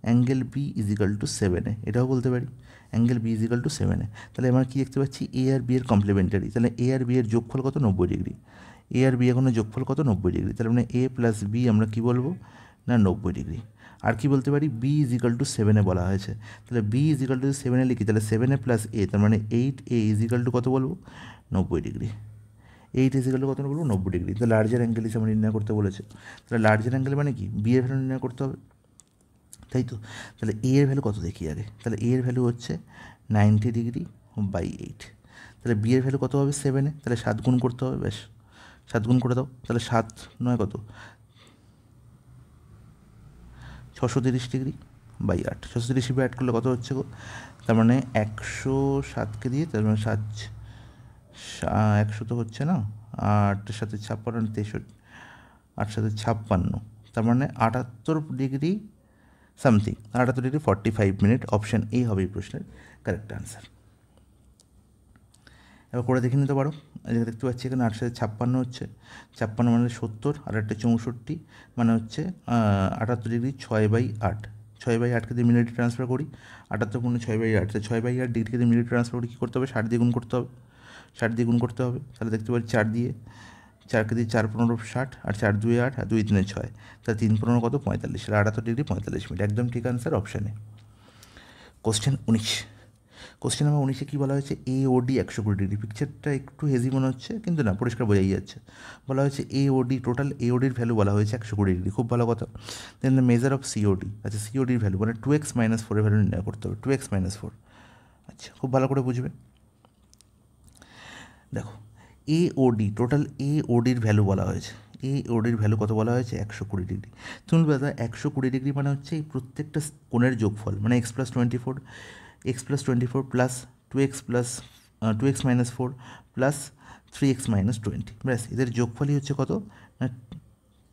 angle B is equal to 7, এটাও বলতে পারি angle B is equal to 7। তাহলে আমরা কী দেখতে পাচ্ছি এ আর বি এর কমপ্লিমেন্টারি, তাহলে এ আর বি এর যোগফল কত 90 ডিগ্রি, এ আর বি এখনো যোগফল কত 90 ডিগ্রি, তাহলে মানে এ প্লাস বি আমরা কী বলবো না 90 ডিগ্রি। আর কি বলতে পারি বি ইজ ইকাল টু 7 বলা হয়েছে, তাহলে বি ইজ ইকাল টু 7 লিখি, তাহলে 7 প্লাস এ তার মানে 8a ইজ ইকাল টু কত বলবো 90 ডিগ্রি। 8 ইজ ইকাল টু কত বলবো 90 ডিগ্রি। তো লার্জার অ্যাঙ্গেল হিসেবে নির্ণয় করতে বলেছে, তাহলে লার্জার অ্যাঙ্গেল মানে কি বি এর ভ্যালু নির্ণয় করতে হবে, তাই তো। তাহলে এ এর ভ্যালু কত দেখি আগে, তাহলে এ এর ভ্যালু হচ্ছে 90 ডিগ্রি বাই 8, তাহলে বি এর ভ্যালু কত হবে 7, তাহলে 7 গুণ করতে হবে, ব্যাস 7 গুণ করে দাও, তাহলে 7 নয় কত 630 ডিগ্রি বাই 8, 630 বাই 8 করলে কত হচ্ছে গো, তার মানে 107কে দিয়ে তার মানে 100 তো হচ্ছে না, 8 সাথে 56 63, 8 সাথে 56, তার মানে 78 degree something, 78 degree 45 minute. Option A হবে এই প্রশ্নের কারেক্ট আনসার। এবার করে দেখে নিতে পারো, যেটা দেখতে পাচ্ছি এখানে 8 সাথে 56 হচ্ছে, 56 মানে 70, আর একটা 64 মানে হচ্ছে 78 ডিগ্রি 6/8, 6/8কে দিয়ে মিনিটে ট্রান্সফার করি, 78 গুণে 6/8, 6/8 ডিগ্রিকে দিয়ে মিনিটে ট্রান্সফার করি কী করতে হবে 60 দিয়ে গুণ করতে হবে, 60 দিয়ে গুণ করতে হবে, তাহলে দেখতে পাচ্ছি 4 দিয়ে 4কে দিয়ে 4 15 60, আর 4 2 8, আর 2 3 6, তাহলে 3 15 কত 45, 78 ডিগ্রি 45 মিনিট, একদম ঠিক আনসার অপশানে। কোশ্চেন 19, কোশ্চেন নাম্বার 19-এ কী বলা হয়েছে এ ও ডি 120 ডিগ্রি। পিকচারটা একটু হেজি মনে হচ্ছে কিন্তু না, পরিষ্কার বোঝাই যাচ্ছে। বলা হয়েছে এ ও ডি, টোটাল এ ও ডির ভ্যালু বলা হয়েছে 120 ডিগ্রি, খুব ভালো কথা। Then the measure of COD, আচ্ছা সিওডির ভ্যালু মানে 2x - 4 এর ভ্যালু নির্ণয় করতে হবে, 2x - 4, আচ্ছা খুব ভালো করে বুঝবে। দেখো এ ও ডি, টোটাল এ ও ডির ভ্যালু বলা হয়েছে, এ ওডির ভ্যালু কত বলা হয়েছে 120 ডিগ্রি। তুমি দাদা 120 ডিগ্রি মানে হচ্ছে এই প্রত্যেকটা কোণের যোগফল, মানে x plus 24 plus 2x minus 4 plus 3x minus 20, ব্যাস এদের যোগফলই হচ্ছে কত না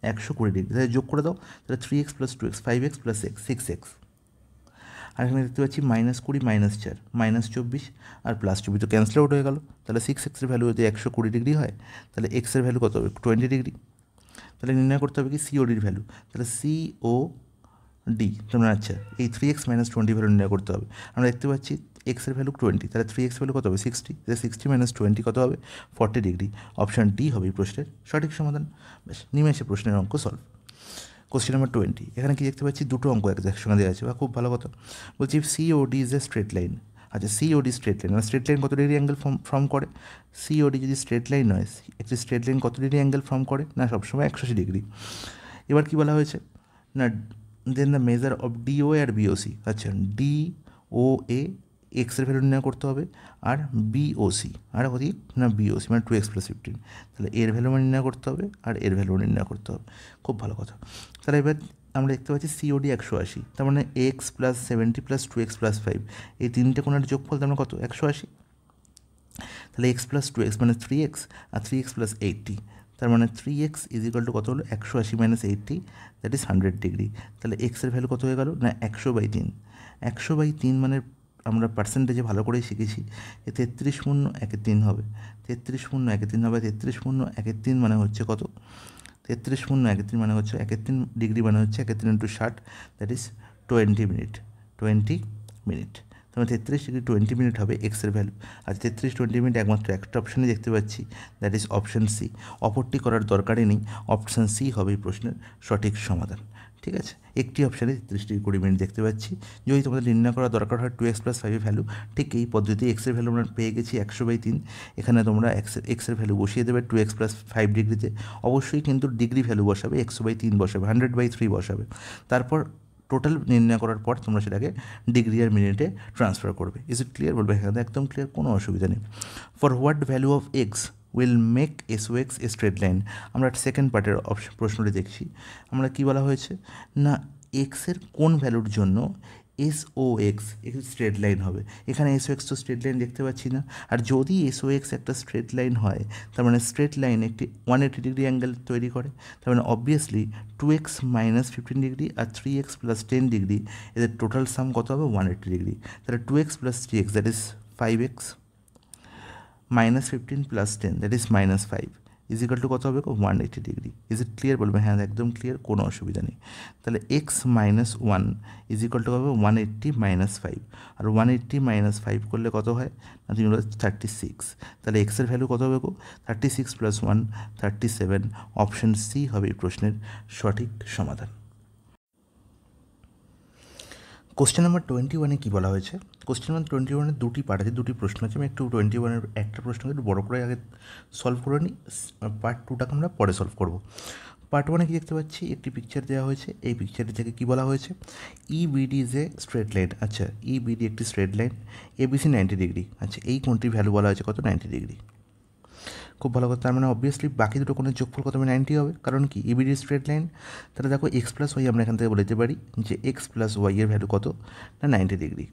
120 ডিগ্রি। তাহলে যোগ করে দাও, তাহলে 3x plus 2x 5x plus x 6x। আর এখানে দেখতে পাচ্ছি -20 -4 -24 আর +24 তো ক্যান্সেল আউট হয়ে গেল। তাহলে 6x এর ভ্যালু যদি 120 ডিগ্রি হয় তাহলে x এর ভ্যালু কত হবে 20 ডিগ্রি। তাহলে নির্ণয় করতে হবে কি সিওডির ভ্যালু। তাহলে সিওডি তোমরা আচ্ছা এই 3x মাইনাস 20 ভ্যালু নির্ণয় করতে হবে। আমরা দেখতে পাচ্ছি x এর ভ্যালু 20, তাহলে 3x ভ্যালু কত হবে 60, তাহলে 60 মাইনাস 20 কত হবে 40 ডিগ্রি। অপশান ডি হবে এই প্রশ্নের সঠিক সমাধান। বেশ নিমেষে প্রশ্নের অঙ্ক সলভ। কোশ্চেন নাম্বার 20, এখানে কি দেখতে পাচ্ছি দুটো অঙ্ক একসঙ্গে দেওয়া আছে বা খুব ভালো কথা। বলছি COD is a straight line. আচ্ছা সিওডি স্ট্রেট লাইন, মানে স্ট্রেট লাইন কত ডিগ্রি অ্যাঙ্গেল ফর্ম করে? সিওডি যদি স্ট্রেট লাইন হয়, একটি স্ট্রেট লাইন কত ডিগ্রি অ্যাঙ্গেল ফর্ম করে? না সবসময় 180 ডিগ্রি। এবার কি বলা হয়েছে না then the measure of DO আর বিওসি। আচ্ছা ডিওএ এক্সের ভ্যালু নির্ণয় করতে হবে, আর বিওসি আর কী না বিওসি মানে 2x + 15, তাহলে এর ভ্যালু নির্ণয় করতে হবে আর এর ভ্যালু নির্ণয় করতে হবে। খুব ভালো কথা। তাহলে এবার আমরা দেখতে পাচ্ছি সিওডি 180, তার মানে x + 70 + 2x + 5 এই তিনটে কোণের যোগফল তার মানে কত 180। তাহলে x + 2x মানে 3x আর 3x + 80, তার মানে 3x = কত হলো 180 - 80, দ্যাট ইজ 100 ডিগ্রি। তাহলে এক্সের ভ্যালু কত হয়ে গেল না 100/3। 100/3 মানে আমরা পার্সেন্টেজে ভালো করেই শিখেছি, এ 33 শূন্য 1/3 হবে, 33 শূন্য 1/3 হবে। 33 শূন্য 1/3 মানে হচ্ছে কত 33 শূন্য 1/3 মানে হচ্ছে 1/3 ডিগ্রি মানে হচ্ছে 1/3 × 60, দ্যাট ইজ 20 মিনিট। 20 মিনিট, তাহলে 33 ডিগ্রি 20 মিনিট হবে এক্সের ভ্যালু। আর 33 20 মিনিট একমাত্র একটা অপশানে দেখতে পাচ্ছি, দ্যাট ইজ অপশান সি। অপরটি করার দরকারই নেই, অপশান সি হবে এই প্রশ্নের সঠিক সমাধান। ঠিক আছে, একটি অপশানে 33 ডিগ্রি 20 মিনিট দেখতে পাচ্ছি। যদি তোমাদের নির্ণয় করা দরকার হয় 2x + 5 এর ভ্যালু, ঠিক এই পদ্ধতি এক্সের ভ্যালু আমরা পেয়ে গেছি 100/3। এখানে তোমরা এক্সের ভ্যালু বসিয়ে দেবে 2x + 5 ডিগ্রিতে। অবশ্যই কিন্তু ডিগ্রি ভ্যালু বসাবে, 100/3 বসাবে, 100/3 বসাবে। তারপর টোটাল নির্ণয় করার পর তোমরা সেটাকে ডিগ্রি আর মিনিটে ট্রান্সফার করবে। Is it clear? বলবে হ্যাঁ একদম ক্লিয়ার, কোনো অসুবিধা নেই। For what value of x will make SOX A straight line. আমরা সেকেন্ড পার্টের প্রশ্নটি দেখছি। আমরা কি বলা হয়েছে না এক্সের কোন ভ্যালুর জন্য SOX একটি স্ট্রেট লাইন হবে। এখানে SOX তো স্ট্রেট লাইন দেখতে পাচ্ছি না, আর যদি SOX একটা স্ট্রেট লাইন হয় তার মানে স্ট্রেট লাইন একটি 180 ডিগ্রি অ্যাঙ্গেল তৈরি করে। তার মানে অবভিয়াসলি 2x - 15 ডিগ্রি আর 3x + 10 ডিগ্রি এদের টোটাল সাম কত হবে 180 ডিগ্রি। তাহলে 2x + 3x that is 5x -15 + 10 that is -5 = কত হবে 180 ডিগ্রি। Is it clear? বলবে হ্যাঁ একদম ক্লিয়ার, কোনো অসুবিধা নেই। তাহলে x - 1 = হবে 180 - 5, আর 180 - 5 করলে কত হয় না 36। তাহলে এক্সের ভ্যালু কত হবে 36 + 1 37। অপশন সি হবে এই প্রশ্নের সঠিক সমাধান। কোশ্চেন নাম্বার 21-এ কী বলা হয়েছে? কোশ্চেন নাম্বার 21-এর দুটি পার্ট আছে, দুটি প্রশ্ন আছে। আমি একটু 21-এর একটা প্রশ্নকে একটু বড় করে আগে সলভ করে নিই, পার্ট 2টাকে আমরা পরে সলভ করব। পার্ট 1-এ কি দেখতে পাচ্ছি একটি পিকচার দেওয়া হয়েছে। এই পিকচারটি থেকে কী বলা হয়েছে EBD is a straight line. আচ্ছা EBD একটি স্ট্রেট লাইন, ABC 90 ডিগ্রি। আচ্ছা এই কোণটির ভ্যালু বলা হয়েছে কত 90 ডিগ্রি। খুব ভালো কথা, তার মানে অবভিয়াসলি বাকি দুটো কোণের যোগফল কত হবে 90 হবে, কারণ কি EBD স্ট্রেট লাইন। তাহলে দেখো x + y আমরা এখান থেকে বলতে পারি যে x + y এর ভ্যালু কত না 90 ডিগ্রি।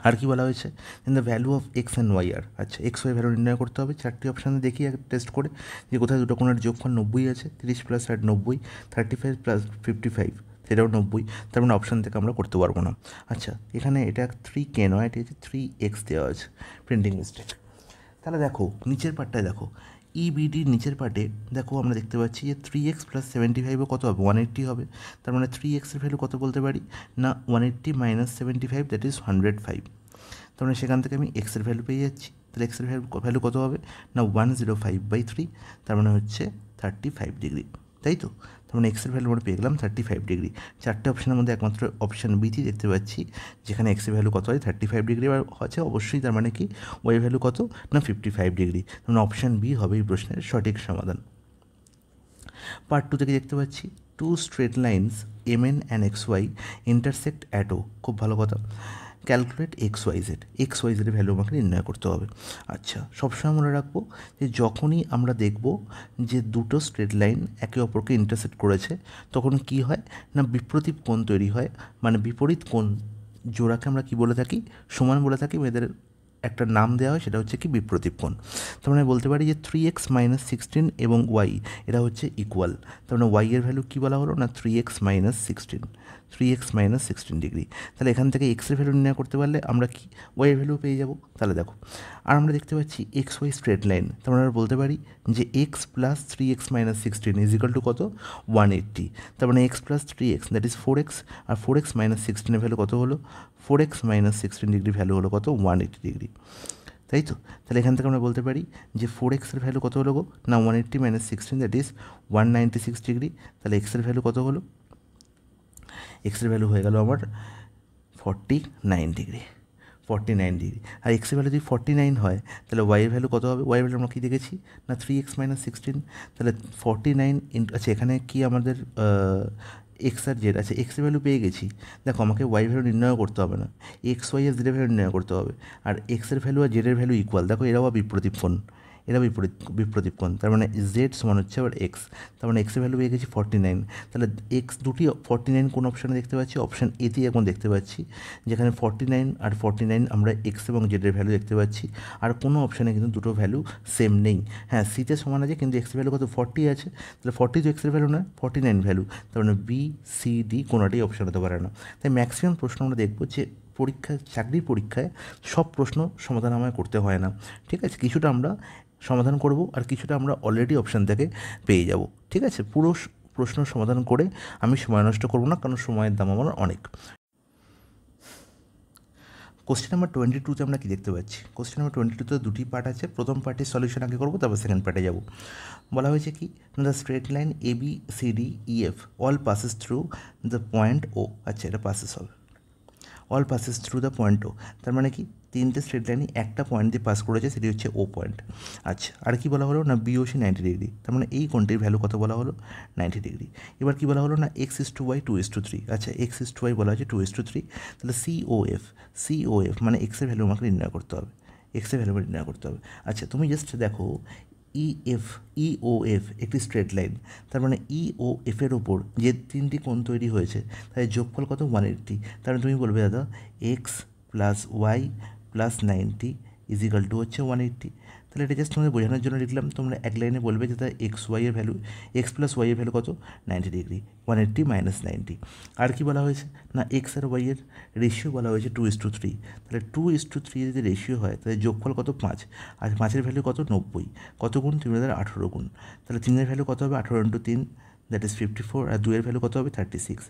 আর কি বলা হয়েছে in the value of x and y আর। আচ্ছা x y ভ্যালু নির্ণয় করতে হবে। চারটি অপশানে দেখি টেস্ট করে যে কোথায় দুটো কোণের যোগফল 90 আছে। 30 + 60 90, 35 + 55 সেটাও 90। তার মানে অপশান থেকে আমরা করতে পারবো না। আচ্ছা এখানে এটা 3k নয়, এটা হচ্ছে 3x দেওয়া আছে, প্রিন্টিং মিস্টেক। তাহলে দেখো নিচের পার্টটায় দেখো EBDর নিচের পার্টে দেখো আমরা দেখতে পাচ্ছি যে 3x + 75 কত হবে 180 হবে। তার মানে 3x এর ভ্যালু কত বলতে পারি না 180 - 75 দ্যাট ইজ 105। তার মানে সেখান থেকে আমি x এর ভ্যালু পেয়ে যাচ্ছি। তাহলে x এর ভ্যালু কত হবে না 105/3, তার মানে হচ্ছে 35 ডিগ্রি, তাই তো। তার মানে এক্সের ভ্যালু আমরা পেয়ে গেলাম 35 ডিগ্রি। চারটে অপশানের মধ্যে একমাত্র অপশান বিটি দেখতে পাচ্ছি যেখানে এক্সের ভ্যালু কত হয় 35 ডিগ্রি হচ্ছে, অবশ্যই তার মানে কি ওয়াই ভ্যালু কত না 55 ডিগ্রি। তার মানে অপশান বি হবে এই প্রশ্নের সঠিক সমাধান। পার্ট 2 থেকে দেখতে পাচ্ছি 2 straight lines MN and XY intersect at O। খুব ভালো কথা। ক্যালকুলেট এক্স ওয়াই জেডের ভ্যালু আমাকে নির্ণয় করতে হবে। আচ্ছা, সবসময় মনে রাখবো যে যখনই আমরা দেখব যে দুটো স্ট্রেট লাইন একে অপরকে ইন্টারসেক্ট করেছে তখন কি হয় না বিপরীত কোণ তৈরি হয়, মানে বিপরীত কোণ জোড়াকে আমরা কি বলে থাকি, সমান বলে থাকি, এদের একটা নাম দেওয়া হয়, সেটা হচ্ছে কি বিপ্রতীপ কোণ। তার মানে বলতে পারি যে 3x - 16 এবং ওয়াই এরা হচ্ছে ইকুয়াল। তার মানে ওয়াই এর ভ্যালু কী বলা হলো না 3x - 16, 3x - 16 ডিগ্রি। তাহলে এখান থেকে এক্সের ভ্যালু নির্ণয় করতে পারলে আমরা কি ওয়াইয়ের ভ্যালু পেয়ে যাব। তাহলে দেখো, আর আমরা দেখতে পাচ্ছি এক্স ওয়াই স্ট্রেট লাইন, তার মানে আমরা বলতে পারি যে x + 3x - 16 = কত 180। তার মানে x + 3x that is 4x, R 4x - 16 এর ভ্যালু কত হলো 4x - 16 ডিগ্রি ভ্যালু হলো কত 180 ডিগ্রি, তাই তো। তাহলে এখান থেকে আমরা বলতে পারি যে 4x এর ভ্যালু কত হলো গো না 180 - 16 দ্যাট ইজ 196 ডিগ্রি। তাহলে এক্সের ভ্যালু কত হলো, এক্সের ভ্যালু হয়ে গেল আমার 49 ডিগ্রি, 49 ডিগ্রি। আর এক্সের ভ্যালু যদি 49 হয় তাহলে ওয়াইয়ের ভ্যালু কত হবে, ওয়াইয়ের ভ্যালু আমরা কী দেখেছি না 3x - 16। তাহলে 49 আচ্ছা এখানে কি আমাদের এক্স আর জেড আছে, এক্সের ভ্যালু পেয়ে গেছি। দেখো আমাকে ওয়াই ভ্যালু নির্ণয় করতে হবে না, এক্স ওয়াই আর জেডের ভ্যালু নির্ণয় করতে হবে। আর এক্সের ভ্যালু আর জেডের ভ্যালু ইকুয়াল, দেখো এরাও বিপরীত কোণ, এরা বিপরীত কোণ। তার মানে জেড সমান হচ্ছে আবার এক্স, তার মানে এক্সের ভ্যালু পেয়ে গেছি 49। তাহলে এক্স দুটি 49 কোন অপশানে দেখতে পাচ্ছি, অপশান এতেই এখন দেখতে পাচ্ছি, যেখানে 49 আর 49 আমরা এক্স এবং জেডের ভ্যালু দেখতে পাচ্ছি। আর কোনো অপশানে কিন্তু দুটো ভ্যালু সেম নেই। হ্যাঁ, সিতে সমান আছে কিন্তু এক্সের ভ্যালু কত 40 আছে, তাহলে 40 তো এক্সের ভ্যালু নয়, 49 ভ্যালু। তার মানে বি সি ডি কোনোটাই অপশান হতে পারে না। তাই ম্যাক্সিমাম প্রশ্ন আমরা দেখবো যে চাকরির পরীক্ষায় সব প্রশ্ন সমাধান আমায় করতে হয় না, ঠিক আছে। কিছুটা আমরা সমাধান করব আর কিছুটা আমরা অলরেডি অপশান থেকে পেয়ে যাব, ঠিক আছে। পুরো প্রশ্ন সমাধান করে আমি সময় নষ্ট করব না, কারণ সময়ের দাম আমার অনেক। কোশ্চেন নাম্বার 22-তে আমরা কি দেখতে পাচ্ছি, কোশ্চেন নাম্বার 22-তে দুটি পার্ট আছে। প্রথম পার্টের সলিউশন আগে করবো, তারপর সেকেন্ড পার্টে যাব। বলা হয়েছে কি the straight line A B C D E F all passes through the point O. আচ্ছা, এটা পাসেস হবে, all passes through the point O. তার মানে কি তিনটে স্ট্রেট লাইনই একটা পয়েন্ট দিয়ে পাস করেছে, সেটি হচ্ছে ও পয়েন্ট। আচ্ছা, আর কি বলা হলো না বিওসি 90 ডিগ্রি। তার মানে এই কোণটির ভ্যালু কত বলা হলো 90 ডিগ্রি। এবার কি বলা হলো না x/y 2/3। আচ্ছা, x/y বলা হচ্ছে 2/3। তাহলে সিওএফ মানে এক্সের ভ্যালু আমাকে নির্ণয় করতে হবে, এক্সের ভ্যালু নির্ণয় করতে হবে। আচ্ছা, তুমি জাস্ট দেখো ইওএফ একটি স্ট্রেট লাইন, তার মানে ইওএফের ওপর যে তিনটি কোণ তৈরি হয়েছে তাই যোগফল কত 180। তার মানে তুমি বলবে দাদা এক্স প্লাস ওয়াই প্লাস 90 = হচ্ছে 180। তাহলে এটা জাস্ট তোমাদের বোঝানোর জন্য লিখলাম। তোমরা এক লাইনে বলবে যে তার এক্স ওয়াইয়ের ভ্যালু, এক্স প্লাস ওয়াইয়ের ভ্যালু কত 90 ডিগ্রি, 180 - 90। আর কি বলা হয়েছে না এক্স আর ওয়াইয়ের রেশিও বলা হয়েছে 2:3। তাহলে 2:3 যদি রেশিও হয় তাহলে যোগফল কত 5, আর 5-এর ভ্যালু কত 90, কত গুণ 3,18 গুণ। তাহলে 3-এর ভ্যালু কত হবে 18 × 3 দ্যাট ইজ 54, আর 2-এর ভ্যালু কত হবে 36।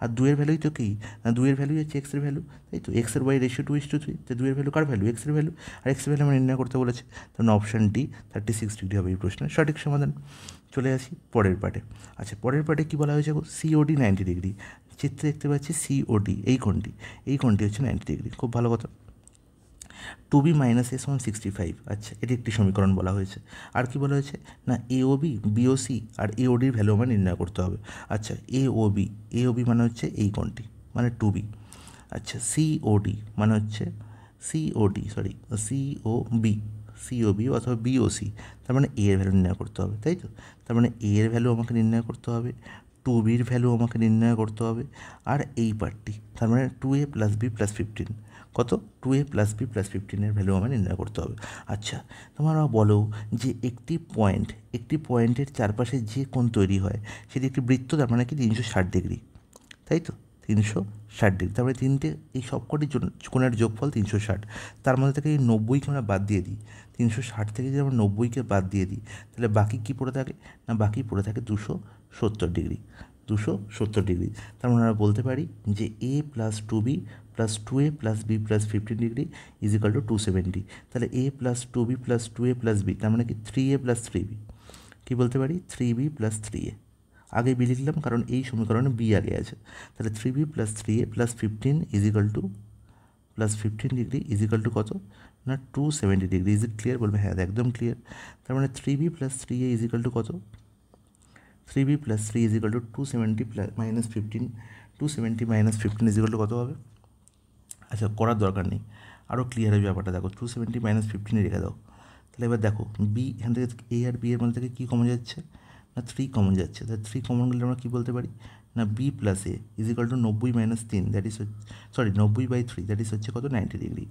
আর 2-এর ভ্যালুই তো কি না 2-এর ভ্যালুই হচ্ছে এক্সের ভ্যালু, তাই তো। এক্স আর ওয়াই রেশিও 2:3, তো 2-এর ভ্যালু কার ভ্যালু এক্সের ভ্যালু, আর এক্সের ভ্যালু আমরা নির্ণয় করতে বলেছে। তাহলে অপশান ডি 36 ডিগ্রি হবে এই প্রশ্নের সঠিক সমাধান। চলে আসি পরের পার্টে। আচ্ছা, পরের পার্টে কী বলা হয়েছে সিওডি 90 ডিগ্রি। চিত্রে দেখতে পাচ্ছি সিওডি এই কোণটি হচ্ছে 90 ডিগ্রি, খুব ভালো কথা। 2b - a = 65। আচ্ছা, এটি একটি সমীকরণ বলা হয়েছে। আর কি বলা হয়েছে না এওবি বিওসি আর এওডির ভ্যালু আমার নির্ণয় করতে হবে। আচ্ছা, এওবি মানে হচ্ছে এই কোণটি মানে 2b। আচ্ছা, সিওডি মানে হচ্ছে সিওবি অথবা বিওসি, তার মানে এ এর ভ্যালু নির্ণয় করতে হবে, তাই তো। তার মানে এ এর ভ্যালু আমাকে নির্ণয় করতে হবে, 2bর ভ্যালু আমাকে নির্ণয় করতে হবে, আর এই পার্টটি তার মানে 2a + b + 15 কত 2a + b + 15-এর ভ্যালু আমার নির্ণয় করতে হবে। আচ্ছা, তোমরা বলো যে একটি পয়েন্টের চারপাশে যে কোণ তৈরি হয় সেটি একটি বৃত্ত, তার মানে কি 360 ডিগ্রি, তাই তো 360 ডিগ্রি। তারপরে তিনটে এই সবকটি কোণের যোগফল 360। তার মধ্যে থেকে এই 90কে আমরা বাদ দিয়ে দিই, 360 থেকে যদি আমরা 90কে বাদ দিয়ে দিই তাহলে বাকি কী পড়ে থাকে না বাকি পড়ে থাকে 270 ডিগ্রি, 270 ডিগ্রি। তার মানে আমরা বলতে পারি যে a + 2b + 2a + b + 15 degree = 270। তাহলে a + 2b + 2a + b তার মানে কি 3a + 3b, কী বলতে পারি 3b + 3a। আগে বি লিখলাম কারণ এই সমীকরণে বি আগে আছে। তাহলে 3b + 3a + 15 +15 ডিগ্রি = কত না 270 ডিগ্রি। ইজ ইট ক্লিয়ার বলবে হ্যাঁ একদম ক্লিয়ার। তার মানে 3b + 3a = কত 3b + 3 = 270 - 15, 270 - 15 = কত হবে আচ্ছা, করার দরকার নেই, আরও ক্লিয়ার হবে ব্যাপারটা। দেখো 270 মাইনাস 15 রেখে দাও। তাহলে এবার দেখো বি, এখান থেকে এ আর বি এর মধ্যে থেকে কী কমন যাচ্ছে না 3 কমন যাচ্ছে। তাহলে 3 কমন গেলে আমরা কী বলতে পারি না B plus A is equal to 90 minus 3 that is 90/3 that is হচ্ছে কত 90 ডিগ্রি,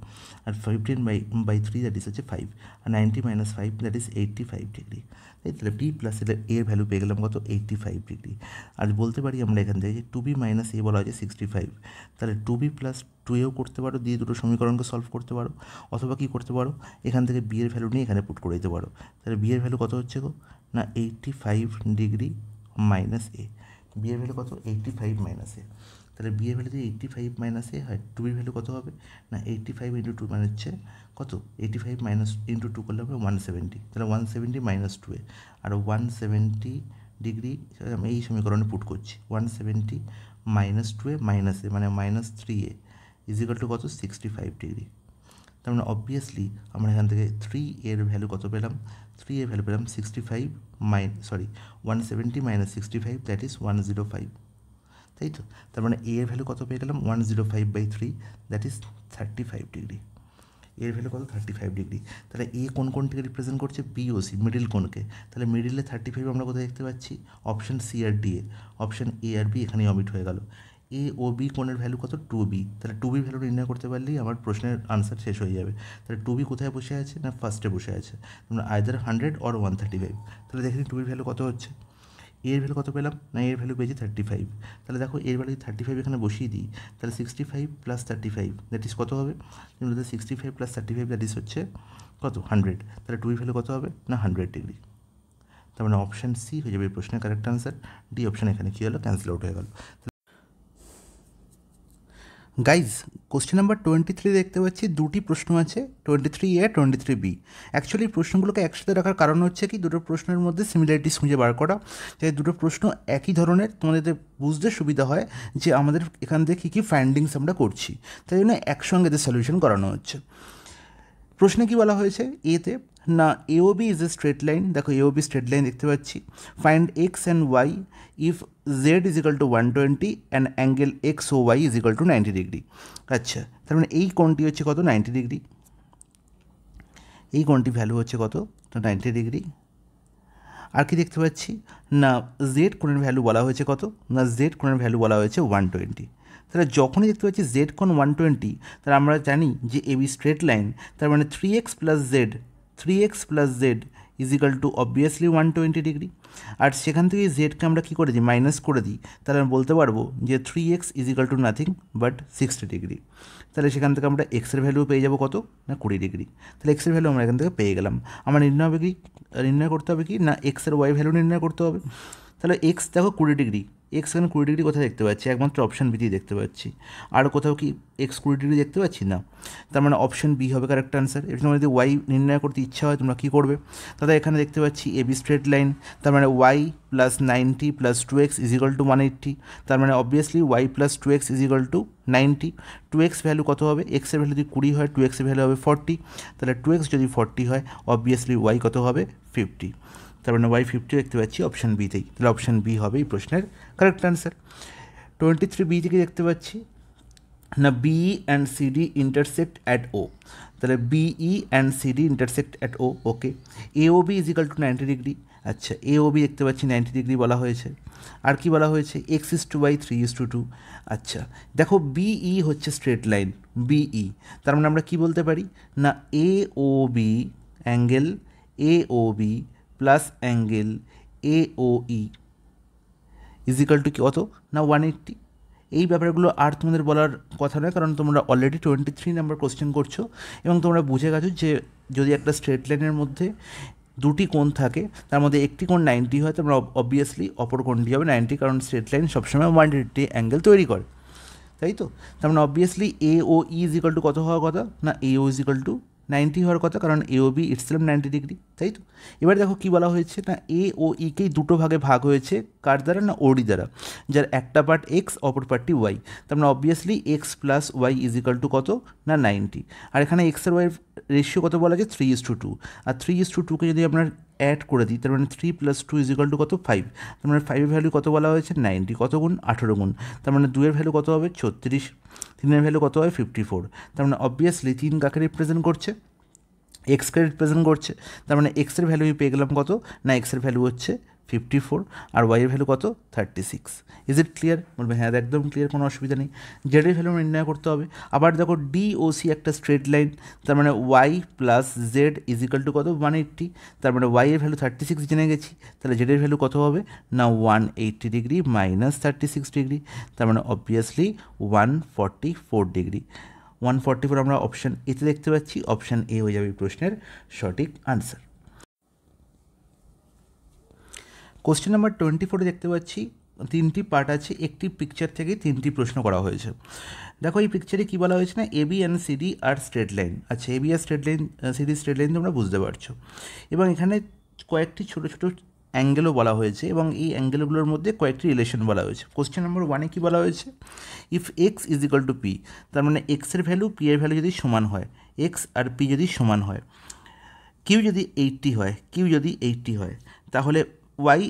আর 15/3 দ্যাট ইজ হচ্ছে 5, আর 90 মাইনাস 5 দ্যাট ইজ 85 ডিগ্রি। তাই তাহলে বি প্লাস এর ভ্যালু পেয়ে গেলাম কত 85 ডিগ্রি। আর বলতে পারি আমরা এখান থেকে যে 2b মাইনাস এ বলা হয়েছে 65, তাহলে 2b প্লাস 2এও করতে পারো, দিয়ে দুটো সমীকরণকে সলভ করতে পারো, অথবা কী করতে পারো এখান থেকে বি এর ভ্যালু নিয়ে এখানে পুট করে দিতে পারো। তাহলে বি এর ভ্যালু কত হচ্ছে গো না 85 ডিগ্রি মাইনাস এ, বি এর ভ্যালু কত 85 মাইনাস এ। তাহলে বি এর ভ্যালু যদি 85 মাইনাস এ হয়, টু বির ভ্যালু কত হবে না 85 ইন্টু 2 মানে হচ্ছে কত 85 মাইনাস ইন্টু 2 করলে হবে 170, তাহলে 170 মাইনাস 2 আর 170 ডিগ্রি আমি এই সমীকরণে পুট করছি। 170 মাইনাস 2 মাইনাস এ মানে মাইনাস 3a ইজিক্যাল টু কত 65 ডিগ্রি। তার মানে অবভিয়াসলি আমরা এখান থেকে 3 এর ভ্যালু কত পেলাম, 3 এর ভ্যালু পেলাম 170 মাইনাস 65 দ্যাট ইজ 105, তাই তো। তার মানে এ এর ভ্যালু কত পেয়ে গেলাম 105/3 দ্যাট ইজ 35 ডিগ্রি। এর ভ্যালু কত 35 ডিগ্রি। তাহলে এ কোনটিকে রিপ্রেজেন্ট করছে বি ও সি, মিডিল কোণকে। তাহলে মিডিলে 35 আমরা কোথায় দেখতে পাচ্ছি অপশান সি আর ডি এ, অপশান এ আর বি এখানেই অমিট হয়ে গেল। এ ও বি কোণের ভ্যালু কত 2b, তাহলে 2b ভ্যালু নির্ণয় করতে পারলেই আমার প্রশ্নের আনসার শেষ হয়ে যাবে। তাহলে 2b কোথায় বসে আছে না ফার্স্টে বসে আছে, তোমরা আইদার 100 অর 135। তাহলে দেখে 2b ভ্যালু কত হচ্ছে, এর ভ্যালু কত পেলাম না এর ভ্যালু পেয়েছি 35। তাহলে দেখো এর ভ্যালু 35 এখানে বসিয়ে দিই, তাহলে 65 প্লাস 35 দ্যাট ইজ কত হবে 65 প্লাস 35 দ্যাট ইজ হচ্ছে কত 100। তাহলে 2 ভ্যালু কত হবে না 100 ডিগ্রি। তার মানে অপশান সি হয়ে যাবে এই প্রশ্নের কারেক্ট আনসার। ডি অপশান এখানে কী হলো ক্যান্সেল আউট হয়ে গেল। গাইজ কোশ্চেন নাম্বার 23 দেখতে পাচ্ছি দুটি প্রশ্ন আছে 23A 23B। অ্যাকচুয়ালি প্রশ্নগুলোকে একসাথে রাখার কারণ হচ্ছে কি দুটো প্রশ্নের মধ্যে সিমিলারিটিস খুঁজে বার করা, যাতে দুটো প্রশ্ন একই ধরনের তোমাদের বুঝতে সুবিধা হয় যে আমাদের এখান থেকে কী কী ফাইন্ডিংস আমরা করছি, তাই জন্য একসঙ্গে এদের সলিউশন করানো হচ্ছে। প্রশ্নে কি বলা হয়েছে এতে না AOB is a straight line, দেখো AOB স্ট্রেট লাইন দেখতে পাচ্ছি। Find x and y if z is equal to 120 and angle x O y is equal to 90 degree. আচ্ছা, তার মানে এই কোণটি হচ্ছে কত 90 ডিগ্রি, এই কোণটি ভ্যালু হচ্ছে কত 90 ডিগ্রি। আর কি দেখতে পাচ্ছি না জেড কোণের ভ্যালু বলা হয়েছে কত না জেড কোণের ভ্যালু বলা হয়েছে 120। তাহলে যখনই দেখতে পাচ্ছি জেড কোণ 120, তাহলে আমরা জানি যে এবি স্ট্রেট লাইন, তার মানে 3x plus Z is equal to obviously 120 degree. আর সেখান থেকে জেডকে আমরা কী করে দিই মাইনাস করে দিই, তাহলে আমরা বলতে পারবো যে 3x is equal two nothing but 60 degree. তাহলে সেখান থেকে আমরা এক্সের ভ্যালু পেয়ে যাবো কত না 20 ডিগ্রি। তাহলে এক্সের ভ্যালু আমরা এখান থেকে পেয়ে গেলাম। আমার নির্ণয় করতে হবে কি না এক্সের ওয়াই ভ্যালু নির্ণয় করতে হবে। তাহলে এক্স দেখো 20 ডিগ্রি, এক্স এখানে 20 ডিগ্রি কোথায় দেখতে পাচ্ছি একমাত্র অপশান বিতেই দেখতে পাচ্ছি, আর কোথাও কি এক্স 20 ডিগ্রি দেখতে পাচ্ছি না। তার মানে অপশান বি হবে কারেক্ট আনসার। এর তোমার যদি ওয়াই নির্ণয় করতে ইচ্ছা হয় তোমরা কী করবে, তাহলে এখানে দেখতে পাচ্ছি এবি স্ট্রেট লাইন, তার মানে y plus 90 plus 2x is equal to 180। তার মানে obviously y plus 2x is equal to 90। 2x value কত হবে, এক্সের ভ্যালু যদি 20 হয় 2x এর ভ্যালু হবে 40, তাহলে 2x যদি 40 হয় অবভিয়াসলি ওয়াই কত হবে 50। তার মানে ওয়াই 50 দেখতে পাচ্ছি অপশান বিতেই, তাহলে অপশান বি হবে এই প্রশ্নের কারেক্ট আনসার। 23B থেকে দেখতে পাচ্ছি না BE and CD intersect at O, তাহলে BE and CD intersect at O, okay. AOB is equal to 90 degree. আচ্ছা, AOB দেখতে পাচ্ছি 90 ডিগ্রি বলা হয়েছে। আর কি বলা হয়েছে x/y 3/2। আচ্ছা দেখো বিই হচ্ছে স্ট্রেট লাইন বিই, তার মানে আমরা কি বলতে পারি না AOB angle AOB plus angle AOE is equal to কত না 180। এই ব্যাপারগুলো আর তোমাদের বলার কথা নয়, কারণ তোমরা অলরেডি 23 নাম্বার কোশ্চেন করছো এবং তোমরা বুঝে গেছো যে যদি একটা স্ট্রেট লাইনের মধ্যে দুটি কোণ থাকে তার মধ্যে একটি কোণ 90 হয়, তোমরা অবভিয়াসলি অপর কোণটি হবে 90, কারণ স্ট্রেট লাইন সবসময় 180 অ্যাঙ্গেল তৈরি করে, তাই তো। তার মানে obviously AOE is equal to কত হওয়ার কথা না AO ইজ ইকাল টু 90 হওয়ার কথা, কারণ AOB ইটসেলফ 90 ডিগ্রি, তাই তো। এবার দেখো কী বলা হয়েছে না AOEকেই দুটো ভাগে ভাগ হয়েছে কার দ্বারা না OD দ্বারা, যার একটা পার্ট এক্স অপর পার্টটি ওয়াই। তার মানে obviously x plus y is equal to কত না 90। আর এখানে এক্স আর ওয়াইয়ের রেশিও কত বলা যায় 3:2, আর 3:2কে যদি আপনার অ্যাড করে দিই, তার মানে 3 + 2 = কত 5, তার মানে 5 এর ভ্যালু কত বলা হয়েছে 90, কত গুণ 18 গুণ, তার মানে 2 এর ভ্যালু কত হবে 36, 3 এর ভ্যালু কত হবে 54, তার মানে অবভিয়াসলি 3 কাকে রিপ্রেজেন্ট করছে, এক্সকে রিপ্রেজেন্ট করছে, তার মানে এক্সের ভ্যালু আমি পেয়ে গেলাম কত না এক্সের ভ্যালু হচ্ছে 54 আর ওয়াইয়ের ভ্যালু কত 36। Is it clear? বলবে হ্যাঁ একদম ক্লিয়ার, কোনো অসুবিধা নেই। জেডের ভ্যালু নির্ণয় করতে হবে। আবার দেখো ডিওসি একটা স্ট্রেট লাইন, তার মানে ওয়াই প্লাস জেড = কত 180, তার মানে ওয়াইয়ের ভ্যালু 36 জেনে গেছি, তাহলে জেডের ভ্যালু কত হবে না 180 ডিগ্রি মাইনাস 36 ডিগ্রি, তার মানে অবভিয়াসলি 144 ডিগ্রি। 144 আমরা অপশান এতে দেখতে পাচ্ছি, অপশান এ হয়ে যাবে প্রশ্নের সঠিক আনসার। কোশ্চেন নাম্বার 24 দেখতে পাচ্ছি 3টি পার্ট আছে, একটি পিকচার থেকে 3টি প্রশ্ন করা হয়েছে। দেখো এই পিকচারে কী বলা হয়েছে না এবি অ্যান্ড সিডি আর স্ট্রেট লাইন। আচ্ছা এবি আর straight line CD straight line তোমরা বুঝতে পারছো, এবং এখানে কয়েকটি ছোটো ছোটো অ্যাঙ্গেলও বলা হয়েছে এবং এই অ্যাঙ্গেলগুলোর মধ্যে কয়েকটি রিলেশন বলা হয়েছে। কোশ্চেন নাম্বার 1-এ কী বলা হয়েছে, ইফ এক্স = পি, তার মানে এক্সের ভ্যালু পি এর ভ্যালু যদি সমান হয়, এক্স আর পি যদি সমান হয়, কিউ যদি 80 হয়, কিউ যদি 80 হয়, তাহলে ওয়াই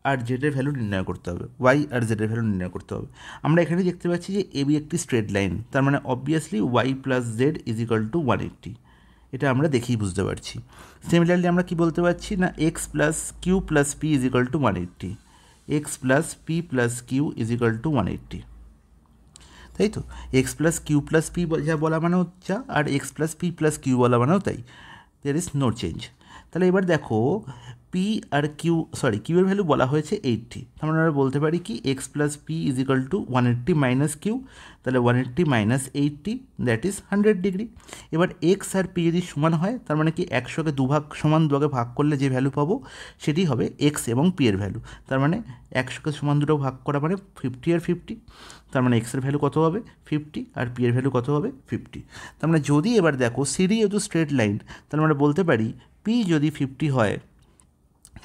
আর জেডের ভ্যালু নির্ণয় করতে হবে, ওয়াই আর জেডের ভ্যালু নির্ণয় করতে হবে। আমরা এখানে দেখতে পাচ্ছি যে এবি একটি স্ট্রেট লাইন, তার মানে অবভিয়াসলি ওয়াই প্লাস জেড = 180, এটা আমরা দেখেই বুঝতে পারছি। সিমিলারলি আমরা কি বলতে পারছি না x plus Q plus P = 180, x plus p plus q = 180, তাই তো x plus Q plus p যা বলা মানেও যা, আর x plus p plus q বলা মানেও তাই, দেয়ার ইজ নো চেঞ্জ। তাহলে এবার দেখো পি আর কিউ কিউ এর ভ্যালু বলা হয়েছে 80, তার মানে আমরা বলতে পারি কি x plus P = 180 minus Q, তাহলে 180 মাইনাস 80 দ্যাট ইজ 100 ডিগ্রি। এবার এক্স আর পি যদি সমান হয়, তার মানে কি 100কে সমান দুভাগে ভাগ করলে যে ভ্যালু পাবো সেটি হবে এক্স এবং পি এর ভ্যালু, তার মানে 100কে সমান দুটো ভাগ করা মানে 50 আর 50, তার মানে এক্সের ভ্যালু কত হবে 50 আর পি এর ভ্যালু কত হবে 50। তার মানে যদি এবার দেখো সিডি যেহেতু স্ট্রেট লাইন, তার মানে বলতে পারি পি যদি 50 হয়,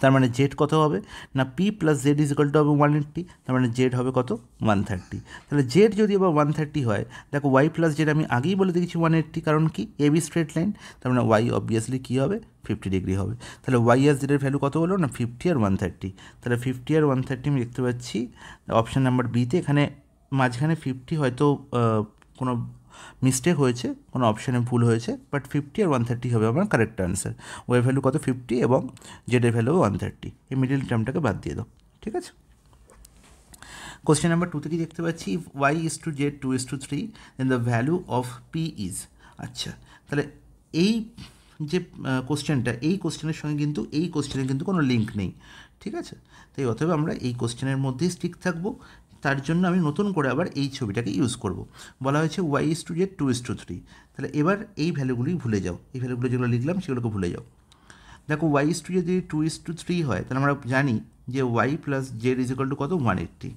তার মানে জেড কত হবে না পি প্লাস জেড = হবে 180, তার মানে জেড হবে কত 130। তাহলে জেড যদি আবার 130 হয়, দেখো ওয়াই প্লাস জেড আমি আগেই বলে দিয়েছি 180, কারণ কি এবি স্ট্রেট লাইন, তার মানে ওয়াই অবভিয়াসলি কী হবে 50 ডিগ্রি হবে। তাহলে ওয়াই আর জেডের ভ্যালু কত হলো না 50 আর 130, তাহলে 50 আর 130 আমি দেখতে পাচ্ছি অপশান নাম্বার বিতে। এখানে মাঝখানে 50 হয়তো কোনো মিস্টেক হয়েছে, কোনো অপশানে ভুল হয়েছে, বাট 50 আর 130 হবে আমার কারেক্ট আনসার। ওয়াই ভ্যালু কত 50 এবং জেডের ভ্যালু 130, এই মিডিল টার্মটাকে বাদ দিয়ে দাও, ঠিক আছে। কোশ্চেন নাম্বার 2 থেকে দেখতে পাচ্ছি if y = z 2:3 then the value of P is. আচ্ছা তাহলে এই যে কোশ্চেনটা, এই কোশ্চেনের সঙ্গে কিন্তু এই কোশ্চেনের কিন্তু কোনো লিঙ্ক নেই, ঠিক আছে। তাই অতএব আমরা এই কোশ্চেনের মধ্যেই স্টিক থাকবো, তার জন্য আমি নতুন করে আবার এই ছবিটাকে ইউজ করব। বলা হয়েছে ওয়াই = জেড 2:3, তাহলে এবার এই ভ্যালুগুলি ভুলে যাও, এই ভ্যালুগুলো যেগুলো লিখলাম সেগুলোকে ভুলে যাও। দেখো ওয়াই = যদি 2:3 হয়, তাহলে আমরা জানি যে ওয়াই প্লাস জেড = কত 180,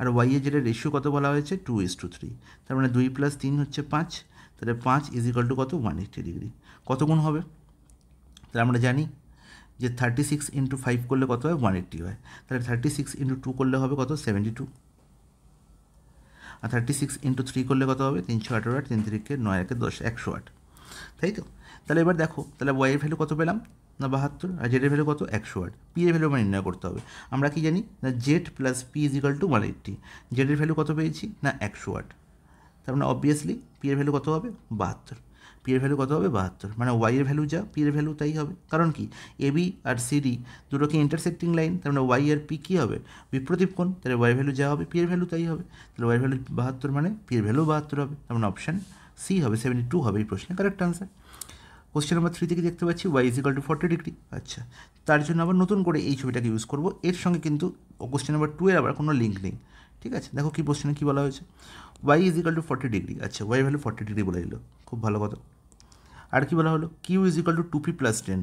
আর ওয়াই এর জেডের রেশিও কত বলা হয়েছে 2:3, তার মানে 2 + 3 হচ্ছে 5, তাহলে 5 = কত 180 ডিগ্রি। কত গুণ হবে, তাহলে আমরা জানি যে 36 × 5 করলে কত হয় 180 হয়, তাহলে 36 × 2 করলে হবে কত 72, আর 36 × 3 করলে কত হবে 318, 3 3 9 1 10 108, তাই তো। তাহলে এবার দেখো তাহলে ওয়াইয়ের ভ্যালু কত পেলাম না 72, আর জেডের ভ্যালু কত 108, পি এর ভ্যালু আমরা নির্ণয় করতে হবে। আমরা কি জানি না জেড প্লাস পি = 180, জেডের ভ্যালু কত পেয়েছি না 108, তার মানে অবভিয়াসলি পি এর ভ্যালু কত হবে 72, পি এর ভ্যালু কত হবে 72, মানে ওয়াই এর ভ্যালু যা পি এর ভ্যালু তাই হবে, কারণ কি এবি আর সিডি দুটোকে ইন্টারসেক্টিং লাইন, তার মানে ওয়াই আর পি কী হবে বিপ্রতীপ কোণ, তাহলে ওয়াই ভ্যালু যা হবে পি এর ভ্যালু তাই হবে, তাহলে ওয়াই ভ্যালু 72 মানে পি এর ভ্যালু 72 হবে, তার মানে অপশান সি হবে 72 হবে এই প্রশ্নের কারেক্ট আনসার। কোশ্চেন নাম্বার 3 থেকে দেখতে পাচ্ছি ওয়াই = 40 ডিগ্রি। আচ্ছা তার জন্য আবার নতুন করে এই ছবিটাকে ইউজ করব, এর সঙ্গে কিন্তু কোশ্চেন নাম্বার 2 এর আবার কোনো লিঙ্ক নেই, ঠিক আছে। দেখো কি কোশ্চেনে কী বলা হয়েছে, ওয়াই = 40 ডিগ্রি। আচ্ছা ওয়াই ভ্যালু 40 ডিগ্রি বলে দিল, খুব ভালো কথা। আর কি বলা হলো কিউ = 2p + 10,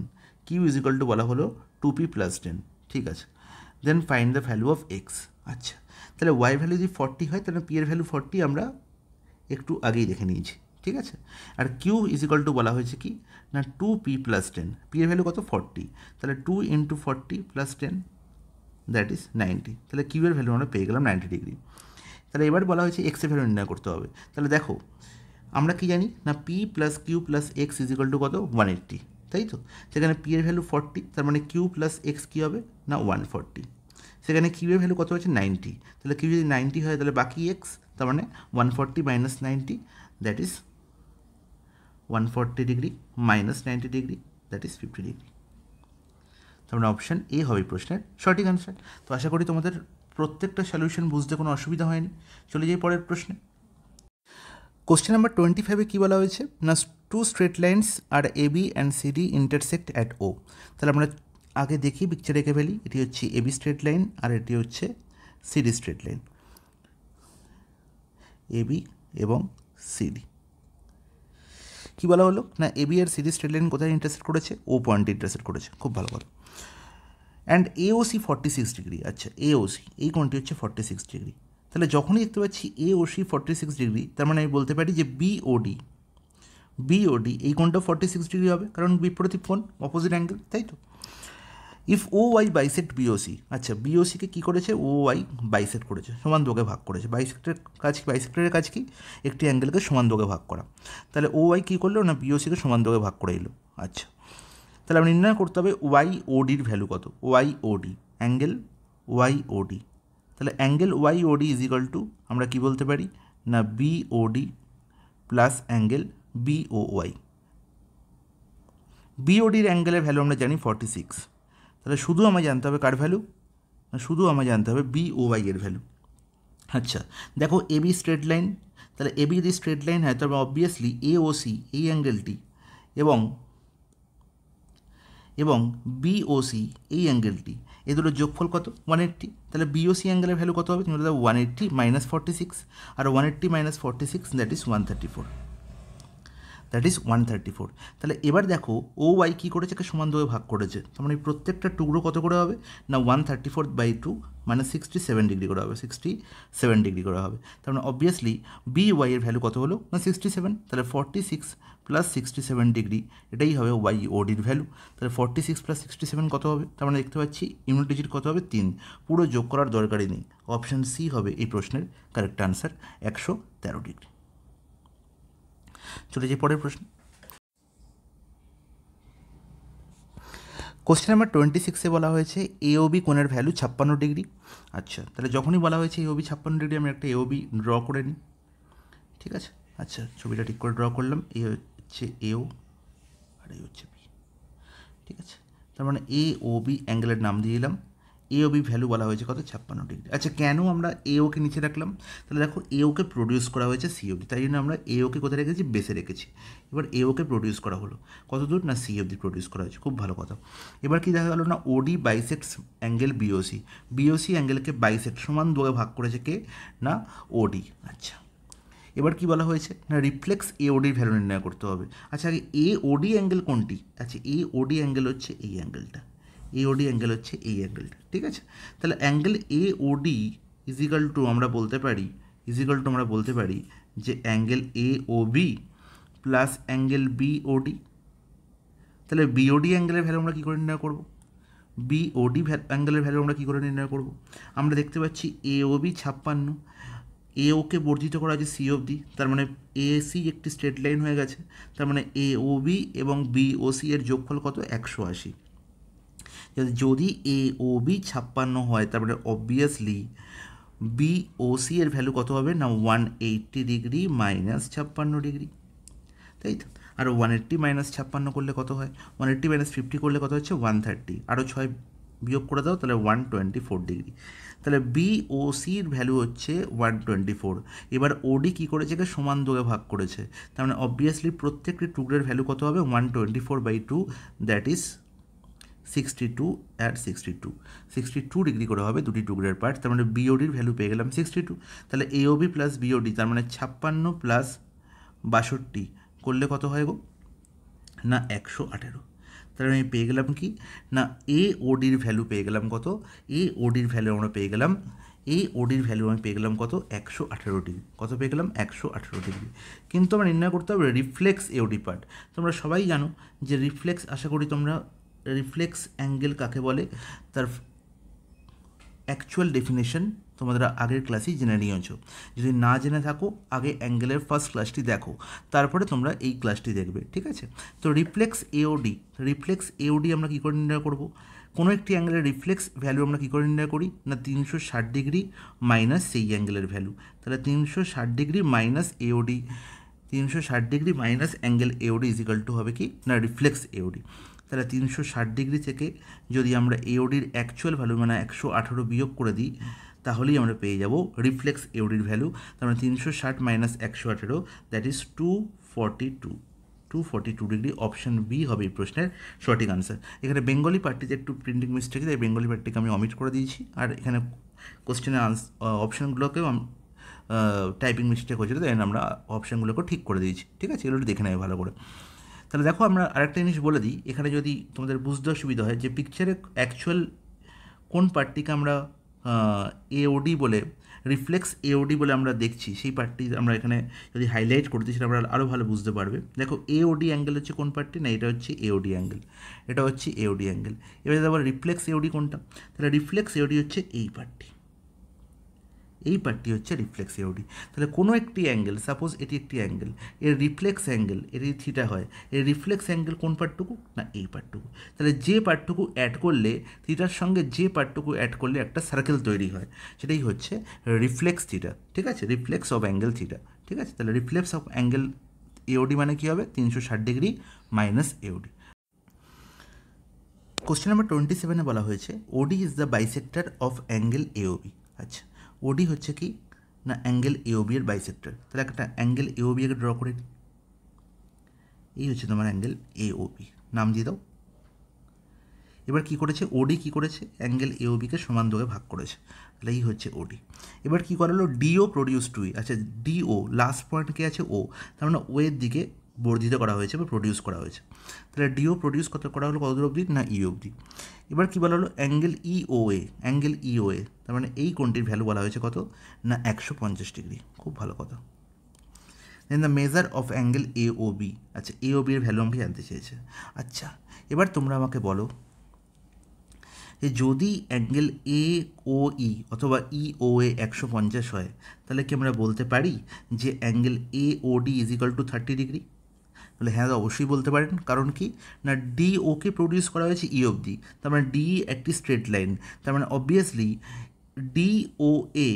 কিউ = বলা হলো 2p + 10, ঠিক আছে। Then find the value of x. আচ্ছা তাহলে ওয়াই ভ্যালু যদি 40 হয়, তাহলে পি এর ভ্যালু 40 আমরা একটু আগেই দেখে নিয়েছি, ঠিক আছে। আর কিউ = বলা হয়েছে কি না 2p + 10, পি এর ভ্যালু কত 40, তাহলে 2 × 40 + 10 দ্যাট ইজ 90, তাহলে কিউ এর ভ্যালু আমরা পেয়ে গেলাম 90 ডিগ্রি। তাহলে এবার বলা হয়েছে এক্সের ভ্যালু নির্ণয় করতে হবে। তাহলে দেখো আমরা কি জানি না P plus Q plus x = কত 180, তাই তো? সেখানে পি এর ভ্যালু 40, তার মানে কিউ প্লাস এক্স কী হবে না 140। সেখানে কিউ এর ভ্যালু কত হচ্ছে 90, তাহলে কিউ যদি 90 হয় তাহলে বাকি এক্স, তার মানে 140 minus 90, that is 140 degree minus 90 degree, that is 50 degree. তার মানে অপশান এ হবে প্রশ্নের সঠিক অ্যান্সার। তো আশা করি তোমাদের প্রত্যেকটা সলিউশন বুঝতে কোনো অসুবিধা হয়নি। চলে যাই পরের প্রশ্নে। কোশ্চেন নাম্বার 25-এ কী বলা হয়েছে না, টু স্ট্রেট লাইন্স আর A B and CD intersect at O. তাহলে আমরা আগে দেখি, পিকচার রেখে ফেলি। এটি হচ্ছে এবি স্ট্রেট লাইন আর এটি হচ্ছে সিডি স্ট্রেট লাইন, এবি এবং সিডি। কী বলা হলো না, এবি আর সিডি স্ট্রেট লাইন কোথায় ইন্টারসেক্ট করেছে? ও পয়েন্টে ইন্টারসেক্ট করেছে, খুব ভালো কথা। And AOC 46 degree. আচ্ছা, এওসি এই কোণটি হচ্ছে 46 ডিগ্রি। তাহলে যখনই দেখতে পাচ্ছি এওসি 46 ডিগ্রি, তার মানে আমি বলতে পারি যে বিওডি এই কোণটা 46 ডিগ্রি হবে, কারণ বিপরীত কোণ, অপোজিট অ্যাঙ্গেল, তাই তো? If O Y bisect BOC, আচ্ছা বিওসিকে কী করেছে? ও ওয়াই বাইসেক্ট করেছে, সমান দুভাগে ভাগ করেছে। বাইসেক্টরের কাজ কি? একটি অ্যাঙ্গেলকে সমান দুভাগে ভাগ করা। তাহলে ও ওয়াই কী করলো না, বিওসিকে সমান দুভাগে ভাগ করে এলো। আচ্ছা, তাহলে আমরা নির্ণয় করতে হবে ওয়াই ওডির ভ্যালু কত, Y OD, angle Y OD. তাহলে angle Y OD is equal to আমরা কী বলতে পারি না, বিওডি প্লাস অ্যাঙ্গেল বিওওয়াই। বিওডির অ্যাঙ্গেলের ভ্যালু আমরা জানি 46, তাহলে শুধু আমায় জানতে হবে কার ভ্যালু, শুধু আমায় জানতে হবে বিওওয়াই এর ভ্যালু। আচ্ছা দেখো, এবি স্ট্রেট লাইন, তাহলে এবি যদি স্ট্রেট লাইন হয় তবে অবভিয়াসলি এওসি এই অ্যাঙ্গেলটি এবং বিওসি এই অ্যাঙ্গেলটি, এ দুটো যোগফল কত? 180। তাহলে বিওসি অ্যাঙ্গেলের ভ্যালু কত হবে? তুমি বলতে 180 মাইনাস 46, আর 180 minus 46 that is 134, that is 134। তাহলে এবার দেখো ও ওয়াই কী করেছে, সমান দুভাগে ভাগ করেছে, তার মানে প্রত্যেকটা টুকরো কত করে হবে না 134/2 মানে 67 ডিগ্রি করে হবে, 67 ডিগ্রি করে হবে। তার মানে অবভিয়াসলি বি ওয়াই এর ভ্যালু কত হলো না 67, তাহলে 46 প্লাস 67 ডিগ্রি এটাই হবে ওয়াই ওডির ভ্যালু। তাহলে 46 প্লাস 67 কত হবে? তার মানে দেখতে পাচ্ছি ইউনিট ডিজিট কত হবে 3, পুরো যোগ করার দরকারই নেই। অপশান সি হবে এই প্রশ্নের কারেক্ট আনসার, 113 ডিগ্রি। চলে যাই পরের প্রশ্ন। কোশ্চেন নাম্বার 26-এ বলা হয়েছে এওবি কোণের ভ্যালু 56 ডিগ্রি। আচ্ছা, তাহলে যখনই বলা হয়েছে এওবি 56 ডিগ্রি, আমি একটা এওবি ড্র করে নিই, ঠিক আছে? আচ্ছা, ছবিটা ঠিক করে ড্র করলাম, এ হচ্ছে এও আর এই হচ্ছে বি, ঠিক আছে? তার মানে এওবি অ্যাঙ্গেলের নাম দিয়ে দিলাম, এওবি ভ্যালু বলা হয়েছে কত? 56 ডিগ্রি। আচ্ছা, কেন আমরা এওকে নিচে রাখলাম? তাহলে দেখো এওকে প্রডিউস করা হয়েছে সি অবধি, তাই জন্য আমরা এওকে কোথায় রেখেছি? বেসে রেখেছি। এবার এওকে প্রডিউস করা হলো কত দূর না সি অবধি প্রডিউস করা হয়েছে, খুব ভালো কথা। এবার কি দেখা গেলো না, ওডি বাইসেক্টস অ্যাঙ্গেল বিওসি, বিওসি অ্যাঙ্গেলকে বাইসেক্ট সমান দুভাগে ভাগ করেছে কে না ওডি। আচ্ছা, এবার কি বলা হয়েছে না, রিফ্লেক্স এওডির ভ্যালু নির্ণয় করতে হবে। আচ্ছা, আগে এওডি অ্যাঙ্গেল কোনটি? আচ্ছা, এওডি অ্যাঙ্গেল হচ্ছে এই অ্যাঙ্গেলটা, এওডি অ্যাঙ্গেল হচ্ছে এই অ্যাঙ্গেলটা, ঠিক আছে? তাহলে অ্যাঙ্গেল এওডি ইজিক্যাল টু আমরা বলতে পারি যে angle AOB plus angle BOD. তাহলে বিওডি অ্যাঙ্গেলের ভ্যালু আমরা কী করে নির্ণয় করব? বিওডি অ্যাঙ্গেলের ভ্যালু আমরা কী করে নির্ণয় করব? আমরা দেখতে পাচ্ছি এওবি 56, এওকে বর্ধিত করা আছে সি অবধি, তার মানে এসি একটি স্ট্রেট লাইন হয়ে গেছে, তার মানে এওবি এবং বিওসি এর যোগফল কত? 180। যদি এওবি 56 হয় তার মানে অবভিয়াসলি বিওসি এর ভ্যালু কত হবে না 180 ডিগ্রি মাইনাস 56 ডিগ্রি, তাই তো? আর 180 মাইনাস 56 করলে কত হয়? 180 মাইনাস 50 করলে কত হচ্ছে? 130, আরও 6 বিয়োগ করে দাও, তাহলে 124 ডিগ্রি। তাহলে বিওসির ভ্যালু হচ্ছে 124। এবার ওডি কী করেছে? সমান দুভাগে ভাগ করেছে, তার মানে অবভিয়াসলি প্রত্যেকটি টুকরের ভ্যালু কত হবে? 124/2 দ্যাট ইজ 62 আর 62 ডিগ্রি করে হবে দুটি টুকরের পার্ট। তার মানে বিওডির ভ্যালু পেয়ে গেলাম 62। তাহলে এওবি প্লাস বিওডি তার মানে 56 প্লাস 62 করলে কত হয় গো না 118। তাহলে আমি পেয়ে গেলাম কি না এওডির ভ্যালু পেয়ে গেলাম কত? এওডির ভ্যালু আমরা পেয়ে গেলাম, এওডির ভ্যালু আমি পেয়ে গেলাম কত? 118 ডিগ্রি। কত পেয়ে গেলাম? 118 ডিগ্রি। কিন্তু আমরা নির্ণয় করতে হবে রিফ্লেক্স এওডি পার্ট। তোমরা সবাই জানো যে রিফ্লেক্স, আশা করি তোমরা রিফ্লেক্স অ্যাঙ্গেল কাকে বলে তার অ্যাকচুয়াল ডেফিনেশন তোমরা আগের ক্লাসেই জেনে নিয়েছো। যদি না জেনে থাকো আগে অ্যাঙ্গেলের ফার্স্ট ক্লাসটি দেখো, তারপরে তোমরা এই ক্লাসটি দেখবে, ঠিক আছে? তো রিফ্লেক্স এওডি আমরা কী করে নির্ণয় করব? কোনো একটি অ্যাঙ্গেলের রিফ্লেক্স ভ্যালু আমরা কী করে নির্ণয় করি না 360 ডিগ্রি মাইনাস সেই অ্যাঙ্গেলের ভ্যালু। তাহলে 360 degree minus AOD, 360 degree minus angle AOD is equal to হবে কি না রিফ্লেক্স এওডি। তাহলে 360 ডিগ্রি থেকে যদি আমরা এওডির অ্যাকচুয়াল ভ্যালু মানে 118 বিয়োগ করে দিই, তাহলেই আমরা পেয়ে যাব রিফ্লেক্স এওডির ভ্যালু। তার মানে 360 minus 118 that is 242 degree. Option B হবে এই প্রশ্নের সঠিক আনসার। এখানে বেঙ্গলি পার্টিতে একটু প্রিন্টিং মিস্টেক, তাই বেঙ্গলি পার্টিকে আমি অমিট করে দিয়েছি, আর এখানে কোশ্চেনের অপশানগুলোকেও টাইপিং মিস্টেক হয়েছিল, তাই আমরা অপশানগুলোকেও ঠিক করে দিয়েছি, ঠিক আছে? এগুলো দেখে নেবে ভালো করে। তাহলে দেখো আমরা আরেকটা জিনিস বলে দিই এখানে, যদি তোমাদের বুঝতে অসুবিধা হয় যে পিকচারে অ্যাকচুয়াল কোন পার্টটিকে আমরা এওডি বলে রিফ্লেক্স এওডি বলে আমরা দেখছি, সেই পার্টটি আমরা এখানে যদি হাইলাইট করে দিই সেটা আমরা আরও ভালো বুঝতে পারবে। দেখো এওডি অ্যাঙ্গেল হচ্ছে কোন পার্টটি না এটা হচ্ছে এওডি অ্যাঙ্গেল, এটা হচ্ছে এওডি অ্যাঙ্গেল। এবারে আবার রিফ্লেক্স এওডি কোনটা? তাহলে রিফ্লেক্স এওডি হচ্ছে এই পার্টটি, এই পার্টটি হচ্ছে রিফ্লেক্স এওডি। তাহলে কোনো একটি অ্যাঙ্গেল, সাপোজ এটি একটি অ্যাঙ্গেল, এর রিফ্লেক্স অ্যাঙ্গেল এটি থিটা হয়, এর রিফ্লেক্স অ্যাঙ্গেল কোন পার্টটুকু না এই পার্টটুকু। তাহলে যে পার্টটুকু অ্যাড করলে থিটার সঙ্গে যে পার্টটুকু অ্যাড করলে একটা সার্কেল তৈরি হয়, সেটাই হচ্ছে রিফ্লেক্স থিটা, ঠিক আছে? রিফ্লেক্স অফ অ্যাঙ্গেল থিটা, ঠিক আছে? তাহলে রিফ্লেক্স অফ অ্যাঙ্গেল এওডি মানে কী হবে 360 degree minus AOD. Question number 27 বলা হয়েছে OD is the bisector of angle AOB. আচ্ছা, ওডি হচ্ছে কি না অ্যাঙ্গেল এওবি এর বাইসেক্টর। তাহলে একটা অ্যাঙ্গেল এওবি একে ড্র করে দিই, এই হচ্ছে তোমার অ্যাঙ্গেল এওবি, নাম দিয়ে দাও। এবার কী করেছে ওডি, কী করেছে অ্যাঙ্গেল এওবিকে সমান ভাগে ভাগ করেছে, তাহলে এই হচ্ছে ওডি। এবার কী করালো ডিও প্রডিউস টু, আচ্ছা ডিও লাস্ট পয়েন্ট কে আছে ও, তার মানে ও এর দিকে বর্ধিত করা হয়েছে বা প্রডিউস করা হয়েছে। তাহলে ডিও প্রডিউস কত করা হলো কত দূর অবধি না ই অবধি। এবার কী বলা হলো অ্যাঙ্গেল ইওএ, অ্যাঙ্গেল ইওএ তার মানে এই কোণটির ভ্যালু বলা হয়েছে কত না 150 ডিগ্রি, খুব ভালো কথা। Then the measure of angle AOB, আচ্ছা এওবি এর ভ্যালু আমাকে জানতে চেয়েছে। আচ্ছা এবার তোমরা আমাকে বলো যে যদি অ্যাঙ্গেল এ ও ই অথবা ই ও এ 150 হয়, তাহলে কি আমরা বলতে পারি যে angle A O D is equal to 30 degree? তাহলে হ্যাঁ অবশ্যই বলতে পারেন, কারণ কি না ডি ওকে প্রডিউস করা হয়েছে ই অবধি, তার মানে ডি একটি স্ট্রেট লাইন, তার মানে অবভিয়াসলি ডি ও এ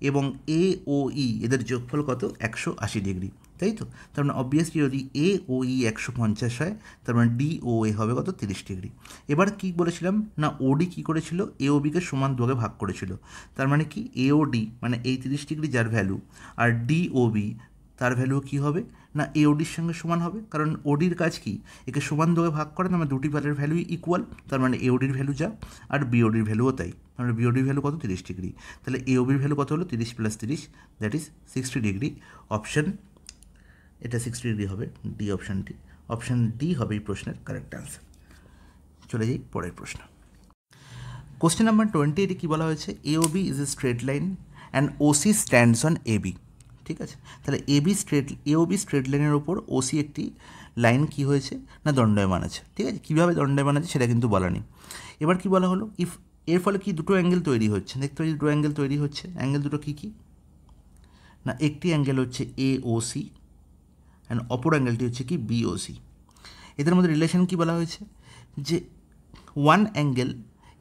এবং এ ও ই এদের যোগফল কত 180 ডিগ্রি, তাই তো? তার মানে অবভিয়াসলি যদি এ ও ই 150 হয়, তার মানে ডি ও এ হবে কত 30 ডিগ্রি। এবার কি বলেছিলাম না ওডি কী করেছিল এওবিকে সমান দুভাগে ভাগ করেছিল, তার মানে কি এওডি মানে এই 30 ডিগ্রি যার ভ্যালু আর ডিওবি তার ভ্যালু কী হবে না এওডির সঙ্গে সমান হবে, কারণ ওডির কাজ কি একে সমান দুভাগে ভাগ করে, তার মানে দুটি ভ্যালুর ভ্যালুই ইকুয়াল, তার মানে এওডির ভ্যালু যা আর বিওডির ভ্যালুও তাই, মানে বিওডির ভ্যালু কত 30 ডিগ্রি। তাহলে এওবির ভ্যালু কত হলো 30 + 30 দ্যাট ইজ 60 ডিগ্রি। অপশান এটা 60 ডিগ্রি হবে ডি অপশানটি, অপশান ডি হবে এই প্রশ্নের কারেক্ট আনসার। চলে যাই পরের প্রশ্ন। কোশ্চেন নাম্বার 28 কী বলা হয়েছে AOB is a straight line and OC stands on AB, ঠিক আছে? তাহলে এওবি স্ট্রেট লাইনের ওপর ওসি একটি লাইন কি হয়েছে না দণ্ডায়মান আছে, ঠিক আছে? কীভাবে দণ্ডায়মান আছে সেটা কিন্তু বলা নেই। এবার কি বলা হলো ইফ এর ফলে কি দুটো অ্যাঙ্গেল তৈরি হচ্ছে, দেখতে পাচ্ছি দুটো অ্যাঙ্গেল তৈরি হচ্ছে, অ্যাঙ্গেল দুটো কী কী না একটি অ্যাঙ্গেল হচ্ছে এওসি অ্যান্ড অপর অ্যাঙ্গেলটি হচ্ছে কি বিওসি। এদের মধ্যে রিলেশন কি বলা হয়েছে যে one angle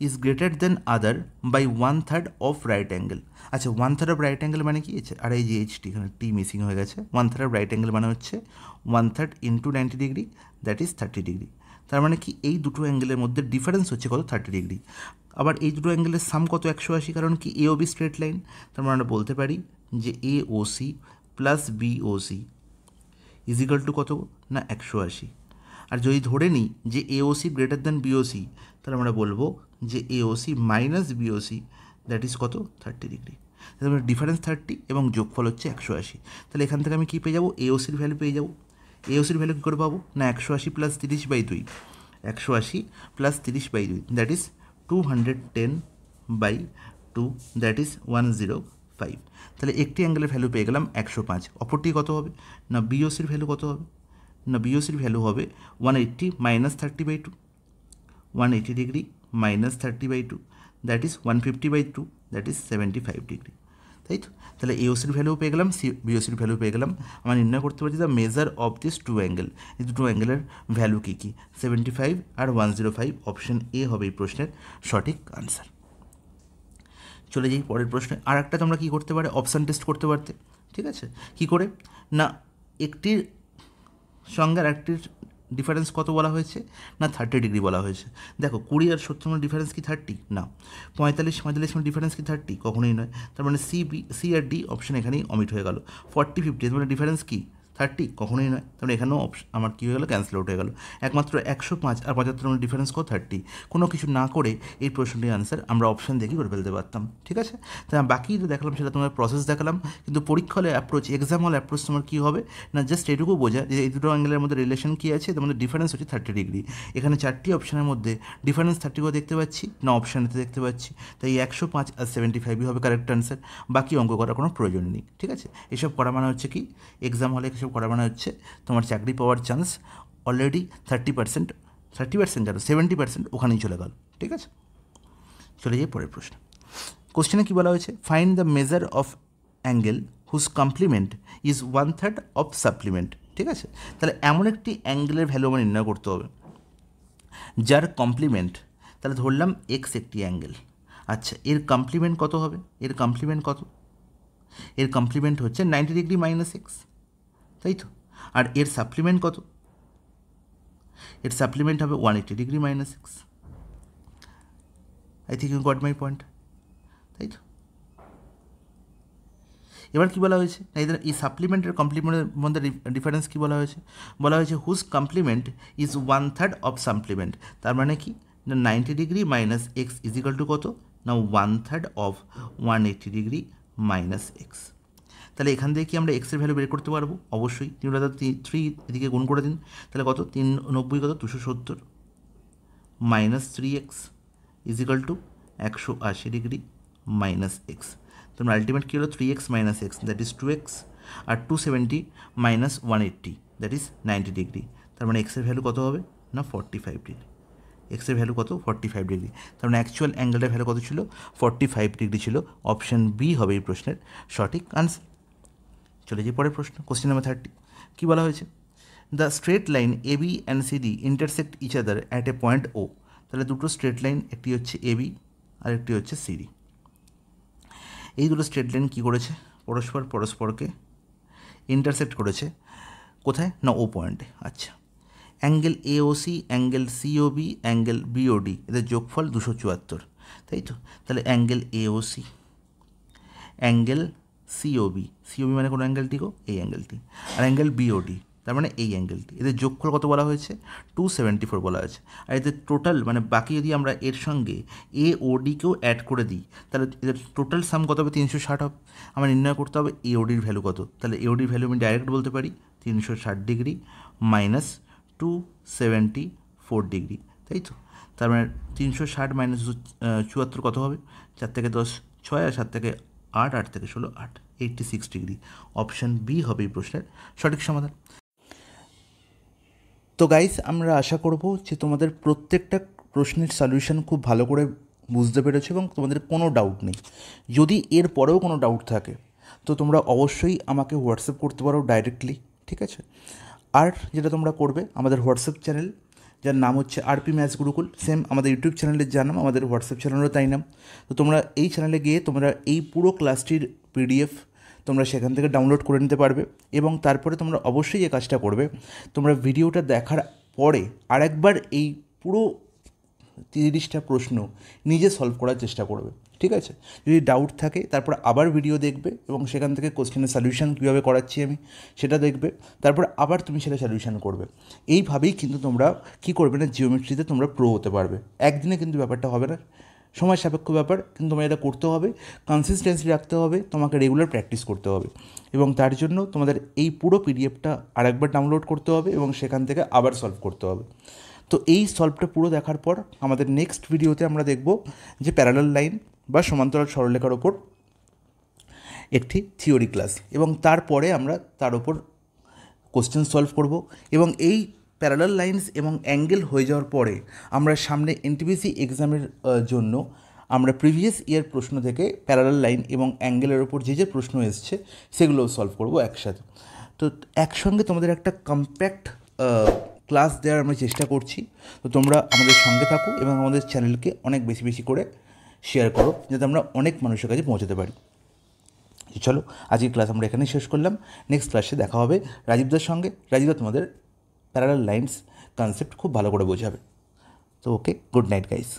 is greater than other by 1/3 of right angle. আচ্ছা 1/3 অফ রাইট অ্যাঙ্গেল মানে কি আছে, আর এই যে এইচটি এখানে টি মিসিং হয়ে গেছে, 1/3 অফ রাইট অ্যাঙ্গেল মানে হচ্ছে 1/3 into 90 degree that is 30 degree. তার মানে কি এই দুটো অ্যাঙ্গেলের মধ্যে ডিফারেন্স হচ্ছে কত 30 ডিগ্রি। আবার এই দুটো অ্যাঙ্গেলের সাম কত 180, কারণ কি এওবি স্ট্রেট লাইন, তার মানে আমরা বলতে পারি যে AOC plus BOC is equal to কত না 180। আর যদি ধরে নিই যে এওসি গ্রেটার দ্যান বিওসি, তাহলে আমরা বলবো যে AOC minus BOC that is কত 30 ডিগ্রি। তাহলে ডিফারেন্স 30 এবং যোগফল হচ্ছে 180। তাহলে এখান থেকে আমি কী পেয়ে যাবো এওসির ভ্যালু পেয়ে যাবো। এওসির ভ্যালু কী করে পাবো না 180 + 30/2, 180 + 30/2 দ্যাট ইজ 210/2 দ্যাট ইজ 105। তাহলে একটি অ্যাঙ্গেলের ভ্যালু পেয়ে গেলাম 105, অপরটি কত হবে না বিওসির ভ্যালু কত হবে না বিওসির ভ্যালু হবে 180 - 30/2, 180 degree - 30/2 that is 150/2 that is 75 degree. তাই তো? তাহলে এওসির ভ্যালু পেয়ে গেলাম, বিওসির ভ্যালু পেয়ে গেলাম। আমরা নির্ণয় করতে পারছি the measure of this to angle, এই দুটো অ্যাঙ্গেলের value key key, 75 R 105। Option A হবে এই প্রশ্নের সঠিক আনসার। চলে যাই পরের প্রশ্নে। আর একটা তোমরা কী করতে পারে, অপশান টেস্ট করতে পারতে। ঠিক আছে, কী করে না, একটির সঙ্গে আর একটির ডিফারেন্স কত বলা হয়েছে না 30 ডিগ্রি বলা হয়েছে। দেখো 20 আর 70 ডিফারেন্স কি 30? না। 45 ডিফারেন্স কি 30? কখনোই নয়। তার মানে সি আর ডি অপশন এখানেই অমিট হয়ে গেল। 40-50 মানে ডিফারেন্স কি 30? কখনোই নয়। তাহলে এখানেও আমার কী হয়ে গেলো, ক্যান্সেল আউট হয়ে গেল। একমাত্র 105 আর 75 ডিফারেন্স কত 30। কোনো কিছু না করে এই প্রশ্নটির আনসার আমরা অপশন দেখেই করে ফেলতে পারতাম। ঠিক আছে, তাই বাকি যে দেখালাম সেটা তোমার প্রসেস দেখালাম, কিন্তু পরীক্ষা হলে অ্যাপ্রোচ, এক্সাম হলে অ্যাপ্রোচ তোমার কী হবে না, জাস্ট এটুকু বোঝা যে এই দুটো অ্যাঙ্গেলের মধ্যে রিলেশন কী আছে, এদের মধ্যে ডিফারেন্স হচ্ছে 30 ডিগ্রি। এখানে 4টি অপশনের মধ্যে ডিফারেন্স 30 করে দেখতে পাচ্ছি না, অপশানেতে দেখতে পাচ্ছি, তাই 105 আর 75ই হবে কারেক্ট আনসার। বাকি অঙ্ক করার কোনো প্রয়োজন নেই। ঠিক আছে, এসব করা মানে হচ্ছে কি, এক্সাম হলে এসব করা মানে হচ্ছে তোমার চাকরি পাওয়ার চান্স অলরেডি 30% কেন 70% ওখানেই চলে গেল। ঠিক আছে, চলে যাই পরের প্রশ্ন। কোশ্চেনে কী বলা হয়েছে, find the measure of angle whose complement is 1/3 of supplement. ঠিক আছে, তাহলে এমন একটি অ্যাঙ্গেলের ভ্যালু আমার নির্ণয় করতে হবে যার কমপ্লিমেন্ট, তাহলে ধরলাম এক্স একটি অ্যাঙ্গেল। আচ্ছা, এর কমপ্লিমেন্ট কত হবে, এর কমপ্লিমেন্ট কত, এর কমপ্লিমেন্ট হচ্ছে 90 ডিগ্রি মাইনাস এক্স, তাই তো? আর এর সাপ্লিমেন্ট কত, এর সাপ্লিমেন্ট হবে 180 degree minus x. I think you got my point, তাই তো? এবার কী বলা হয়েছে, এই সাপ্লিমেন্টের কমপ্লিমেন্টের মধ্যে ডিফারেন্স কী বলা হয়েছে, বলা হয়েছে whose complement is 1/3 of supplement. তার মানে কি, 90 degree minus x is equal to কত না 1/3 অফ 180 ডিগ্রি মাইনাস এক্স। তাহলে এখান থেকে কি আমরা এক্সের ভ্যালু বের করতে পারবো? অবশ্যই। 3 এদিকে গুণ করে দিন, তাহলে কত 390 কত 270 minus 3x is equal to 180 degree minus x. তোমরা আলটিমেট কী হলো 3x minus x, that is 2x, আর 270 মাইনাস 180 দ্যাট ইজ 90 ডিগ্রি। তার মানে এক্সের ভ্যালু কত হবে না 45 ডিগ্রি। এক্সের ভ্যালু কত 45 ডিগ্রি। তার মানে অ্যাকচুয়াল অ্যাঙ্গেলের ভ্যালু কত ছিল 45 ডিগ্রি ছিল। অপশান বি হবে এই প্রশ্নের সঠিক আনসার। চলে যাই পরের প্রশ্ন, কোশ্চেন নাম্বার 30। কী বলা হয়েছে, the straight line A B and C D intersect each other at a point O. তাহলে দুটো স্ট্রেট লাইন, একটি হচ্ছে এ বি আর একটি হচ্ছে সি ডি। এই দুটো স্ট্রেট লাইন কী করেছে, পরস্পরকে ইন্টারসেক্ট করেছে কোথায় না ও পয়েন্টে। আচ্ছা, angle AOC, angle COB, angle BOD, এদের যোগফল 274, তাই তো? তাহলে angle AOC, angle COB, COB মানে কোনো অ্যাঙ্গেলটি গো, এই অ্যাঙ্গেলটি, আর অ্যাঙ্গেল বিওডি তার মানে এই অ্যাঙ্গেলটি, এদের যোগফল কত বলা হয়েছে 274 বলা হয়েছে। আর এদের টোটাল মানে বাকি যদি আমরা এর সঙ্গে এ ও ডিকেও অ্যাড করে দিই, তাহলে এদের টোটাল সাম কত হবে 360 হবে। আমার নির্ণয় করতে হবে এওডির ভ্যালু কত। তাহলে এওডির ভ্যালু আমি ডাইরেক্ট বলতে পারি 360 ডিগ্রি মাইনাস 274 ডিগ্রি, তাই তো? তার মানে 360 মাইনাস 274 কত হবে, 4 থেকে 10 6, আর 7 থেকে 8, 8 থেকে 16 8, 86 ডিগ্রি। অপশান বি হবে এই প্রশ্নের সঠিক সমাধান। তো গাইস, আমরা আশা করব যে তোমাদের প্রত্যেকটা প্রশ্নের সলিউশন খুব ভালো করে বুঝতে পেরেছো এবং তোমাদের কোনো ডাউট নেই। যদি এর পরেও কোনো ডাউট থাকে তো তোমরা অবশ্যই আমাকে হোয়াটসঅ্যাপ করতে পারো ডাইরেক্টলি, ঠিক আছে? আর যেটা তোমরা করবে, আমাদের হোয়াটসঅ্যাপ চ্যানেল যার নাম হচ্ছে আরপি ম্যাথস গুরুকুল, সেম আমাদের ইউটিউব চ্যানেলের যার নাম, আমাদের হোয়াটসঅ্যাপ চ্যানেলও তাই নাম। তো তোমরা এই চ্যানেলে গিয়ে তোমরা এই পুরো ক্লাসটির পিডিএফ তোমরা সেখান থেকে ডাউনলোড করে নিতে পারবে এবং তারপরে তোমরা অবশ্যই যে কাজটা করবে, তোমরা ভিডিওটা দেখার পরে আরেকবার এই পুরো 30টা প্রশ্ন নিজে সলভ করার চেষ্টা করবে, ঠিক আছে? যদি ডাউট থাকে তারপর আবার ভিডিও দেখবে এবং সেখান থেকে কোশ্চেনের সলিউশন কীভাবে করাচ্ছি আমি সেটা দেখবে, তারপর আবার তুমি সেটা সলিউশন করবে। এইভাবেই কিন্তু তোমরা কী করবে না, জিওমেট্রিতে তোমরা প্রো হতে পারবে। একদিনে কিন্তু ব্যাপারটা হবে না, সময় সাপেক্ষ ব্যাপার, কিন্তু তোমার এটা করতে হবে, কনসিস্টেন্সি রাখতে হবে, তোমাকে রেগুলার প্র্যাকটিস করতে হবে এবং তার জন্য তোমাদের এই পুরো পিডিএফটা আরেকবার ডাউনলোড করতে হবে এবং সেখান থেকে আবার সলভ করতে হবে। তো এই সলভটা পুরো দেখার পর আমাদের নেক্সট ভিডিওতে আমরা দেখব যে প্যারালাল লাইন বা সমান্তরাল সরলরেখার ওপর একটি থিওরি ক্লাস, এবং তারপরে আমরা তার ওপর কোশ্চেন সলভ করব। এবং এই প্যারালাল লাইন্স এবং অ্যাঙ্গেল হয়ে যাওয়ার পরে আমরা সামনে এনটিপিসি এক্সামের জন্য আমরা প্রিভিয়াস ইয়ার প্রশ্ন থেকে প্যারালাল লাইন এবং অ্যাঙ্গেলের ওপর যে প্রশ্ন এসছে সেগুলোও সলভ করব একসাথে। তো একসঙ্গে তোমাদের একটা কম্প্যাক্ট ক্লাস দেওয়ার আমরা চেষ্টা করছি। তো তোমরা আমাদের সঙ্গে থাকো এবং আমাদের চ্যানেলকে অনেক বেশি বেশি করে শেয়ার করো, যাতে আমরা অনেক মানুষের কাছে পৌঁছাতে পারি। চলো আজকের ক্লাস আমরা এখানেই শেষ করলাম। নেক্সট ক্লাসে দেখা হবে রাজীবদার সঙ্গে। রাজীবদা তোমাদের প্যারালাল লাইন্স কনসেপ্ট খুব ভালো করে বোঝাবে। তো ওকে, গুড নাইট গাইস।